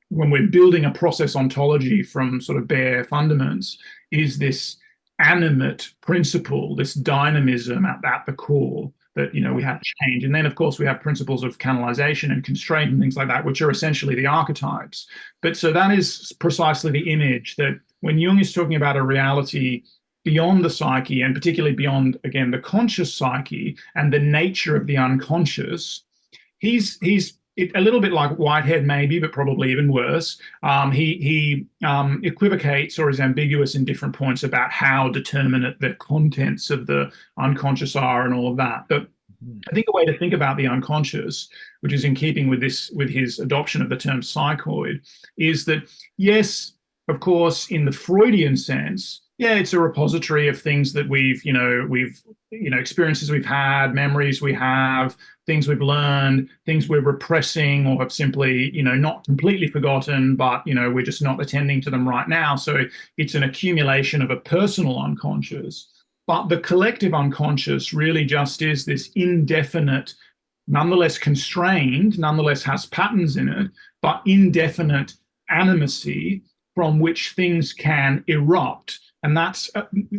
when we're building a process ontology from sort of bare fundaments, is this animate principle, this dynamism at the core, that we have change. And then, of course, we have principles of canalization and constraint and things like that, which are essentially the archetypes. But so that is precisely the image that when Jung is talking about a reality beyond the psyche, and particularly beyond, again, the conscious psyche and the nature of the unconscious, he's a little bit like Whitehead, maybe, but probably even worse. He equivocates or is ambiguous in different points about how determinate the contents of the unconscious are and all of that. But I think a way to think about the unconscious, which is in keeping with his adoption of the term psychoid, is that, yes, Of course, in the Freudian sense, yeah, it's a repository of things that experiences we've had, memories we have, things we've learned, things we're repressing or have simply, not completely forgotten, but, we're just not attending to them right now. So it's an accumulation of a personal unconscious. But the collective unconscious really just is this indefinite, nonetheless constrained, nonetheless has patterns in it, but indefinite animacy from which things can erupt. And that's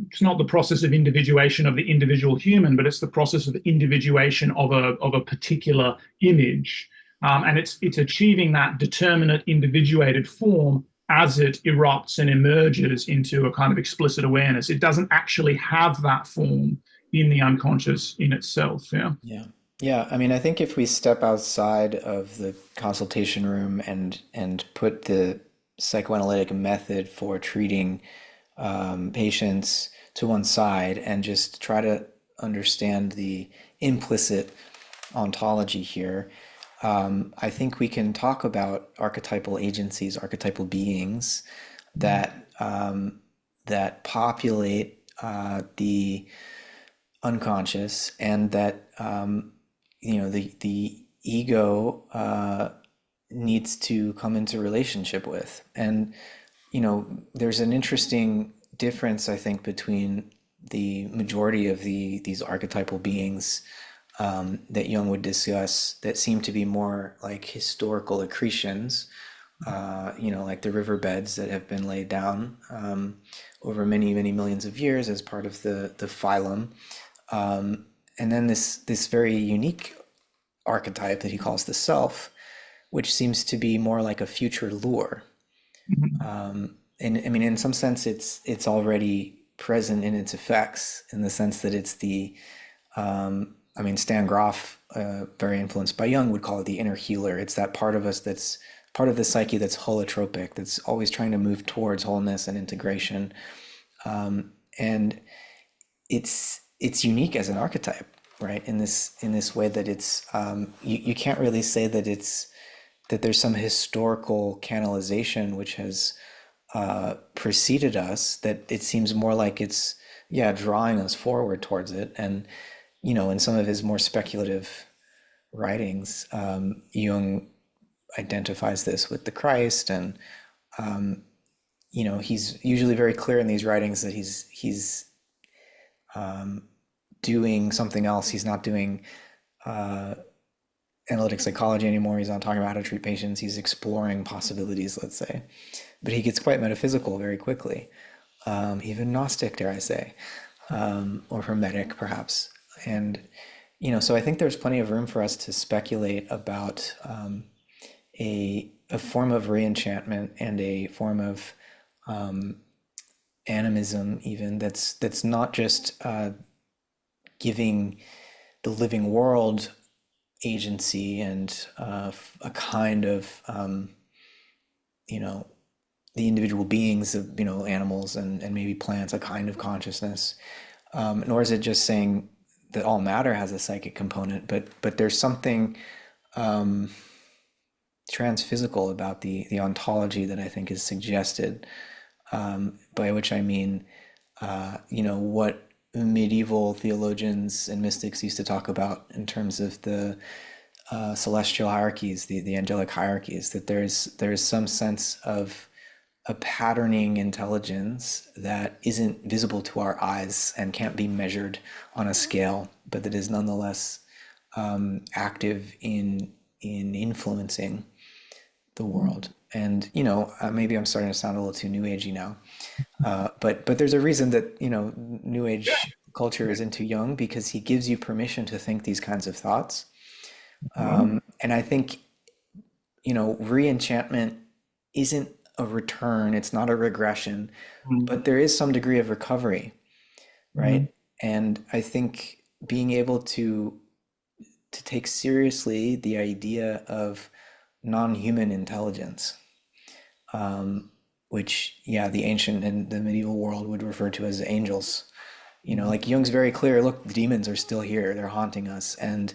it's not the process of individuation of the individual human, but it's the process of individuation of a particular image. And it's achieving that determinate individuated form as it erupts and emerges into a kind of explicit awareness. It doesn't actually have that form in the unconscious in itself. Yeah. Yeah. Yeah, I mean, I think if we step outside of the consultation room and put the psychoanalytic method for treating patients to one side and just try to understand the implicit ontology here, I think we can talk about archetypal agencies, archetypal beings that that populate the unconscious, and that the ego needs to come into relationship with. And there's an interesting difference, I think, between the majority of these archetypal beings that Jung would discuss, that seem to be more like historical accretions, like the riverbeds that have been laid down over many, many millions of years as part of the phylum. And then this very unique archetype that he calls the self, which seems to be more like a future lure. And I mean, in some sense, it's already present in its effects, in the sense that it's I mean, Stan Grof, very influenced by Jung, would call it the inner healer. It's that part of us that's part of the psyche that's holotropic, that's always trying to move towards wholeness and integration. And it's unique as an archetype, right? In this way that it's you can't really say that there's some historical canalization which has preceded us, that it seems more like it's drawing us forward towards it. And in some of his more speculative writings, Jung identifies this with the Christ, and he's usually very clear in these writings that he's doing something else. He's not doing analytic psychology anymore. He's not talking about how to treat patients. He's exploring possibilities, let's say. But he gets quite metaphysical very quickly, even Gnostic, dare I say, or Hermetic, perhaps. And, so I think there's plenty of room for us to speculate about a form of reenchantment and a form of animism, even, that's not just giving the living world agency and a kind of the individual beings of animals and maybe plants a kind of consciousness, nor is it just saying that all matter has a psychic component, but there's something transphysical about the ontology that I think is suggested, by which I mean what medieval theologians and mystics used to talk about in terms of the celestial hierarchies, the angelic hierarchies, that there's some sense of a patterning intelligence that isn't visible to our eyes and can't be measured on a scale, but that is nonetheless active in influencing the world. And maybe I'm starting to sound a little too new agey now, but there's a reason that new age culture is into Jung, because he gives you permission to think these kinds of thoughts. And I think re-enchantment isn't a return, it's not a regression, but there is some degree of recovery, right? And I think being able to take seriously the idea of non-human intelligence, which the ancient and the medieval world would refer to as angels. Like Jung's very clear, look, the demons are still here, they're haunting us. And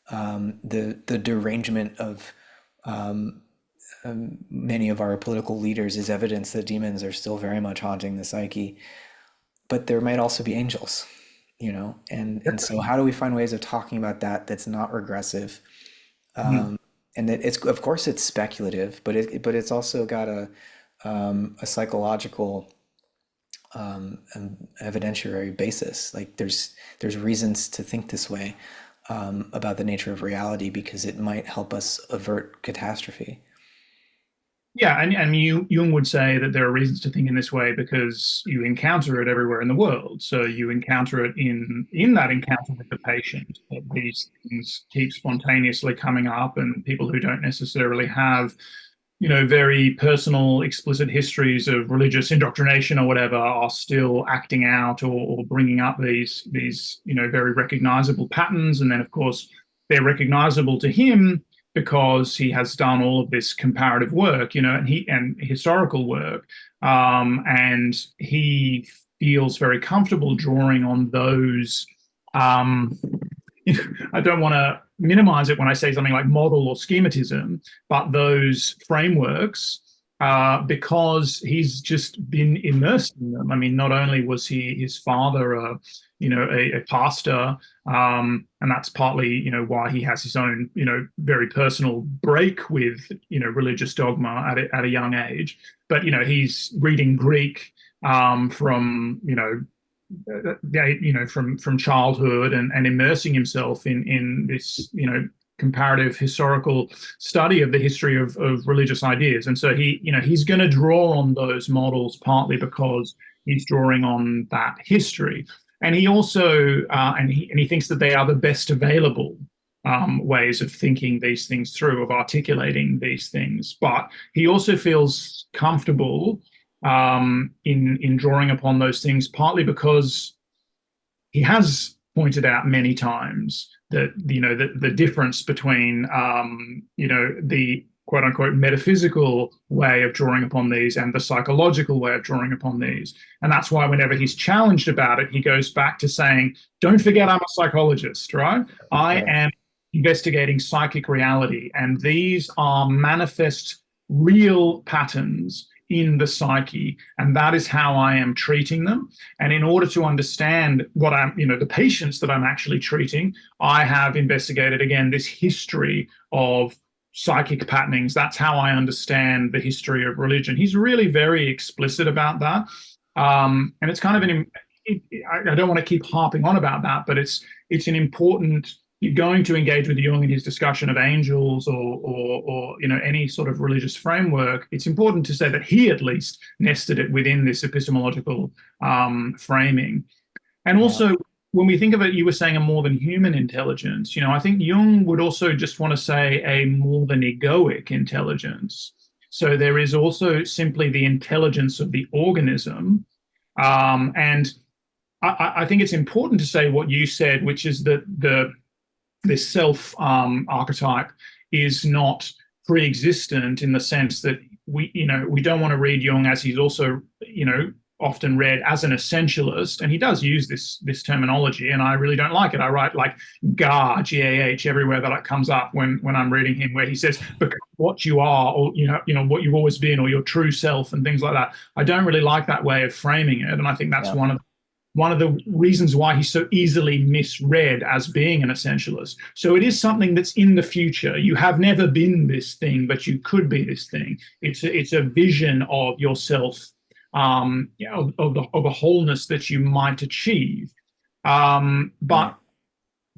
the derangement of many of our political leaders is evidence that demons are still very much haunting the psyche. But there might also be angels, you know? And so how do we find ways of talking about that that's not regressive? Mhm. And that it's, of course, it's speculative, but it's also got a psychological evidentiary basis. Like there's reasons to think this way about the nature of reality because it might help us avert catastrophe. Yeah, and Jung would say that there are reasons to think in this way because you encounter it everywhere in the world. So you encounter it in that encounter with the patient. That these things keep spontaneously coming up, and people who don't necessarily have, very personal, explicit histories of religious indoctrination or whatever are still acting out or bringing up these very recognizable patterns. And then, of course, they're recognizable to him because he has done all of this comparative work, and historical work, and he feels very comfortable drawing on those. Um, I don't want to minimize it when I say something like model or schematism, but those frameworks, because he's just been immersed in them. I mean, not only was his father a pastor, and that's partly why he has his own very personal break with religious dogma at a young age, but he's reading Greek from from childhood and immersing himself in this comparative historical study of the history of religious ideas. And so he's going to draw on those models partly because he's drawing on that history. And he also and he thinks that they are the best available ways of thinking these things through, of articulating these things. But he also feels comfortable in drawing upon those things, partly because he has pointed out many times that the difference between the quote unquote metaphysical way of drawing upon these and the psychological way of drawing upon these. And that's why whenever he's challenged about it, he goes back to saying, don't forget I'm a psychologist, right? I Right. am investigating psychic reality, and these are manifest real patterns in the psyche, and that is how I am treating them. And in order to understand what the patients that I'm actually treating, I have investigated again this history of psychic patternings. That's how I understand the history of religion. He's really very explicit about that, and it's kind of I don't want to keep harping on about that, but it's an important. You're going to engage with Jung in his discussion of angels or any sort of religious framework. It's important to say that he at least nested it within this epistemological framing. And Yeah. also, when we think of it, you were saying a more than human intelligence. I think Jung would also just want to say a more than egoic intelligence. So there is also simply the intelligence of the organism, and I think it's important to say what you said, which is that this self archetype is not pre-existent in the sense that we don't want to read Jung as he's also often read as an essentialist, and he does use this terminology, and I really don't like it. I write like GAH everywhere that it comes up when I'm reading him, where he says become what you are, or what you've always been, or your true self, and things like that. I don't really like that way of framing it, and I think that's Yeah. one of the reasons why he's so easily misread as being an essentialist. So it is something that's in the future. You have never been this thing, but you could be this thing. It's a vision of yourself, of a wholeness that you might achieve. Um, Right. but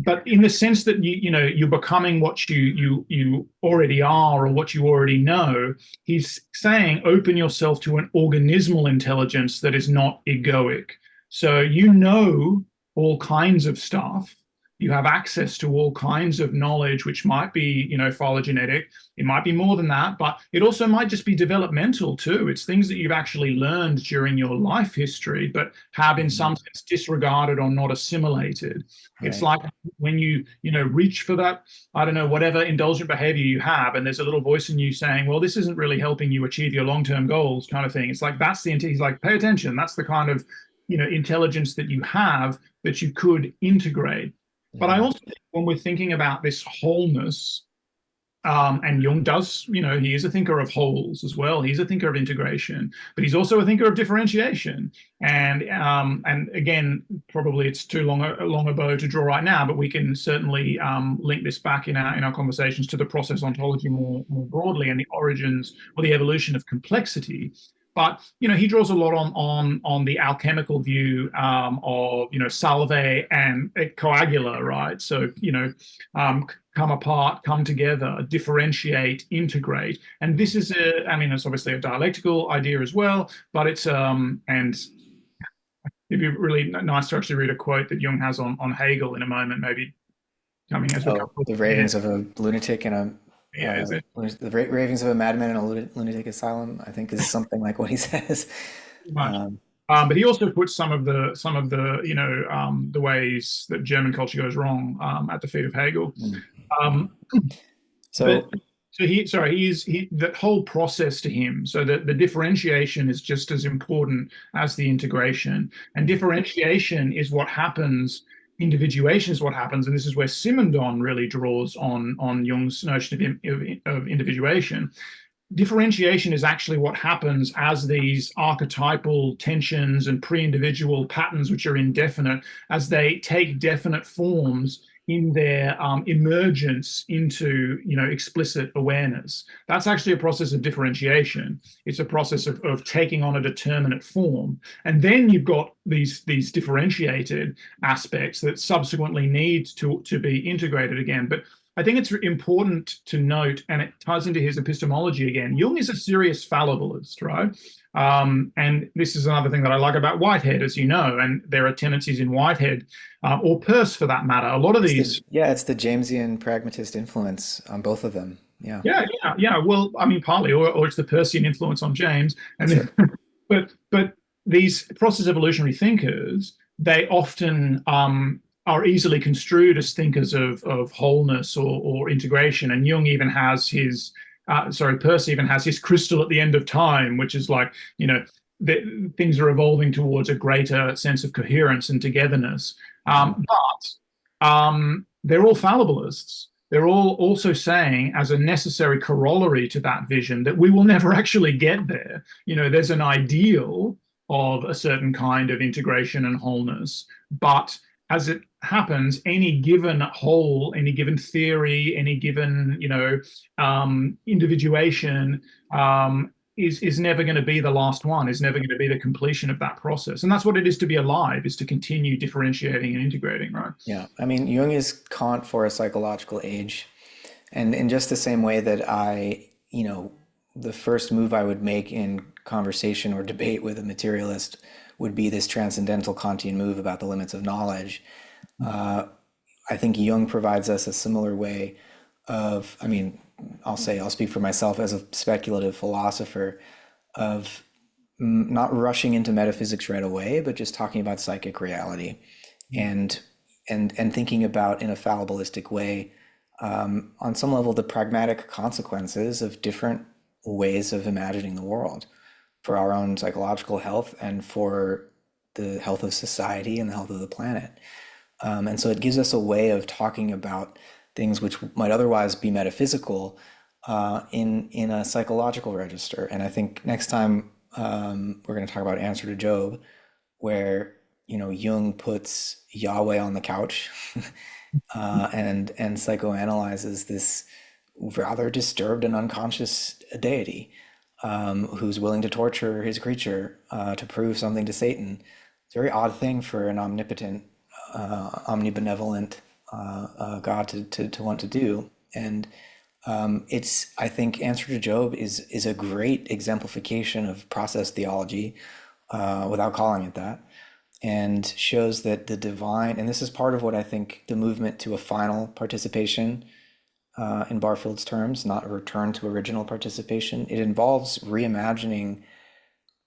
but in the sense that you're becoming what you already are or what you already know, he's saying open yourself to an organismal intelligence that is not egoic. So all kinds of stuff. You have access to all kinds of knowledge, which might be, phylogenetic. It might be more than that, but it also might just be developmental too. It's things that you've actually learned during your life history, but have in Mhm. some sense disregarded or not assimilated. It's Right. like when you reach for that, I don't know, whatever indulgent behavior you have, and there's a little voice in you saying, well, this isn't really helping you achieve your long-term goals, kind of thing. It's like that's he's like, pay attention. That's the kind of intelligence that you have that you could integrate. But I Yeah. also think when we're thinking about this wholeness, And Jung does, he is a thinker of wholes as well. He's a thinker of integration, but he's also a thinker of differentiation. And again, probably it's too long a bow to draw right now, but we can certainly link this back in our conversations to the process ontology more broadly and the origins or the evolution of complexity. But he draws a lot on the alchemical view of salve and coagula, right? So come apart, come together, differentiate, integrate. And this is it's obviously a dialectical idea as well, but and it'd be really nice to actually read a quote that Jung has on Hegel in a moment, maybe coming as we come Oh, to the the end. ravings of a lunatic and a Yeah, is it ravings of a madman in a lunatic asylum, I think is something like what he says. too much? Um, But he also puts some of the the ways that German culture goes wrong at the feet of Hegel. mm, yeah. Um, but So so he that whole process to him, so that the differentiation is just as important as the integration, and differentiation is what happens. Individuation is what happens, and this is where Simondon really draws on Jung's notion of individuation. Differentiation is actually what happens as these archetypal tensions and pre-individual patterns, which are indefinite, as they take definite forms in their emergence into explicit awareness. That's actually a process of differentiation. It's a process of taking on a determinate form, and then you've got these differentiated aspects that subsequently need to be integrated again. But I think it's important to note, and it ties into his epistemology again. Jung is a serious fallibilist, right? And this is another thing that I like about Whitehead, as you know, and there are tendencies in Whitehead, or Peirce for that matter. A lot of these, it's the Jamesian pragmatist influence on both of them. Yeah, yeah. Well, I mean, partly, or it's the Peircean influence on James, and sure. then, but these process evolutionary thinkers, they often are easily construed as thinkers of wholeness or integration. And Jung even has Peirce even has his crystal at the end of time, which is like, things are evolving towards a greater sense of coherence and togetherness. Mhm. But they're all fallibilists. They're all also saying, as a necessary corollary to that vision, that we will never actually get there. There's an ideal of a certain kind of integration and wholeness, but as it happens, any given whole, any given theory, any given individuation is never going to be the last one, is never going to be the completion of that process. And that's what it is to be alive, is to continue differentiating and integrating, right? Yeah, I mean, Jung is Kant for a psychological age. And in just the same way that the first move I would make in conversation or debate with a materialist would be this transcendental Kantian move about the limits of knowledge. I think Jung provides us a similar way of, I mean, I'll speak for myself as a speculative philosopher, of not rushing into metaphysics right away, but just talking about psychic reality and and thinking about in a fallibilistic way, on some level, the pragmatic consequences of different ways of imagining the world for our own psychological health and for the health of society and the health of the planet. And so it gives us a way of talking about things which might otherwise be metaphysical, in a psychological register. And I think next time, we're going to talk about Answer to Job, where Jung puts Yahweh on the couch, and psychoanalyzes this rather disturbed and unconscious deity, who's willing to torture his creature, to prove something to Satan. It's a very odd thing for an omnipotent, omnibenevolent, God to want to do. And I think Answer to Job is a great exemplification of process theology, without calling it that, and shows that the divine, and this is part of what I think the movement to a final participation, in Barfield's terms, not a return to original participation. It involves reimagining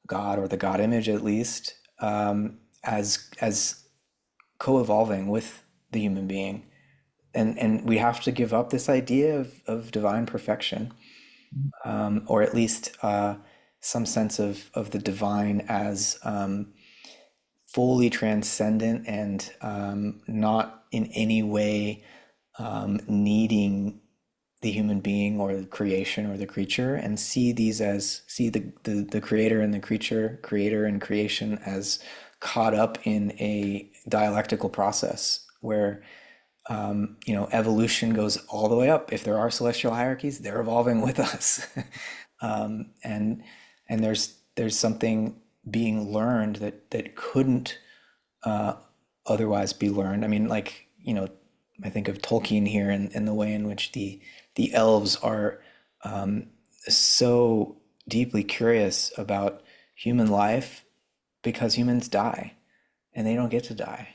God, or the God image at least, as co-evolving with the human being. And we have to give up this idea of divine perfection, or at least, some sense of the divine as, fully transcendent and, not in any way, needing the human being or the creation or the creature, and see these as see the creator and the creature, creator and creation as caught up in a dialectical process where evolution goes all the way up. If there are celestial hierarchies, they're evolving with us. And there's something being learned that couldn't otherwise be learned. I mean, like, I think of Tolkien here and the way in which the elves are so deeply curious about human life because humans die and they don't get to die,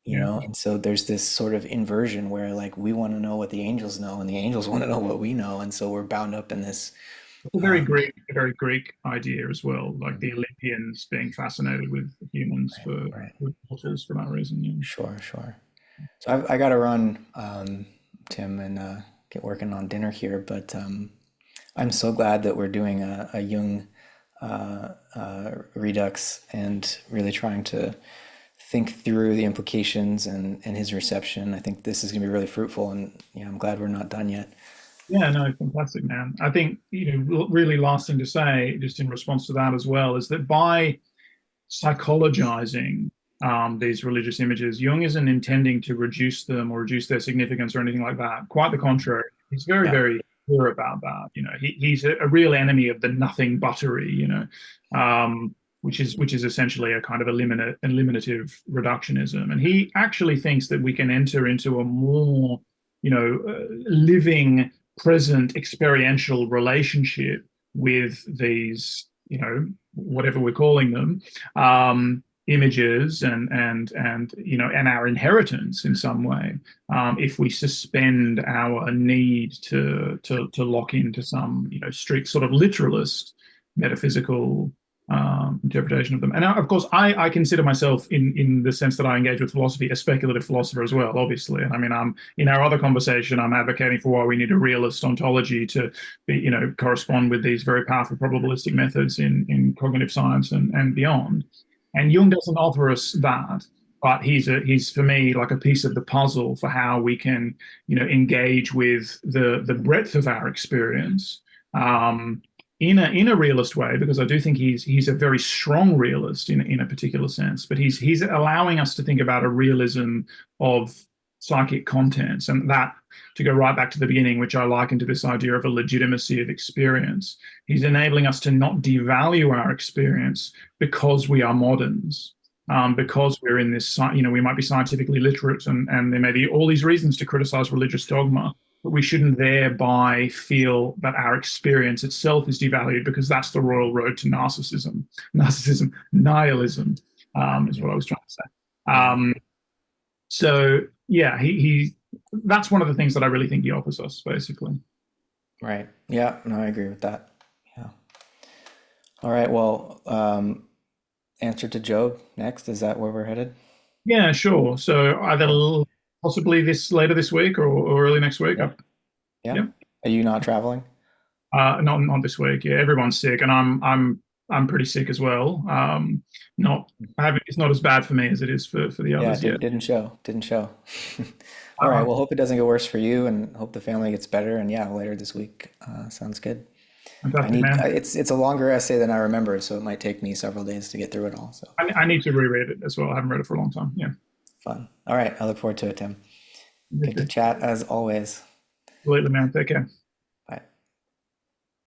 Yeah. And so there's this sort of inversion where like we want to know what the angels know and the angels want to know what we know, and so we're bound up in this. It's a very Greek idea as well, like the Olympians being fascinated with humans Right, for right. mortals for that reason. Yeah. Sure, sure. So I got to run, Tim, and get working on dinner here. But I'm so glad that we're doing a Jung redux and really trying to think through the implications and his reception. I think this is going to be really fruitful, and yeah, I'm glad we're not done yet. Yeah, no, fantastic, man. I think, really last thing to say, just in response to that as well, is that by psychologizing these religious images, Jung isn't intending to reduce them or reduce their significance or anything like that. Quite the contrary. He's very, Yeah, very clear about that. He's a real enemy of the nothing buttery, which is essentially a kind of eliminative reductionism. And he actually thinks that we can enter into a more, living, present, experiential relationship with these, whatever we're calling them, images and our inheritance in some way, if we suspend our need to lock into some strict sort of literalist metaphysical interpretation of them. And of course, I consider myself, in the sense that I engage with philosophy, a speculative philosopher as well, obviously. And I mean, I'm in our other conversation, I'm advocating for why we need a realist ontology to be, correspond with these very powerful probabilistic methods in cognitive science and beyond. And Jung doesn't offer us that, but he's for me like a piece of the puzzle for how we can, engage with the breadth of our experience, in a realist way, because I do think he's a very strong realist in a particular sense, but he's allowing us to think about a realism of psychic contents, and that, to go right back to the beginning, which I liken to this idea of a legitimacy of experience. He's enabling us to not devalue our experience because we are moderns, because we're in this, we might be scientifically literate, and there may be all these reasons to criticize religious dogma, but we shouldn't thereby feel that our experience itself is devalued, because that's the royal road to nihilism, is what I was trying to say. yeah, So yeah, he that's one of the things that I really think he offers us, basically. right. Yeah, no, I agree with that. Yeah. All right. Well, answer to Job next. Is that where we're headed? Yeah, sure. So either Cool. possibly this later this week, or early next week. Yeah. Yeah. Yeah. Are you not traveling? Not this week. Yeah, everyone's sick, and I'm pretty sick as well. Not I haven't, it's not as bad for me as it is for the Yeah, others yet. didn't show. Didn't show. All right. Uh, Well, hope it doesn't get worse for you, and hope the family gets better. And yeah, later this week. Sounds good. Fantastic, man. It's a longer essay than I remember, so it might take me several days to get through it all. So I need to reread it as well. I haven't read it for a long time. Yeah. fun. All right. I look forward to it, Tim. Me Good to too. chat as always. Completely, man. Take care.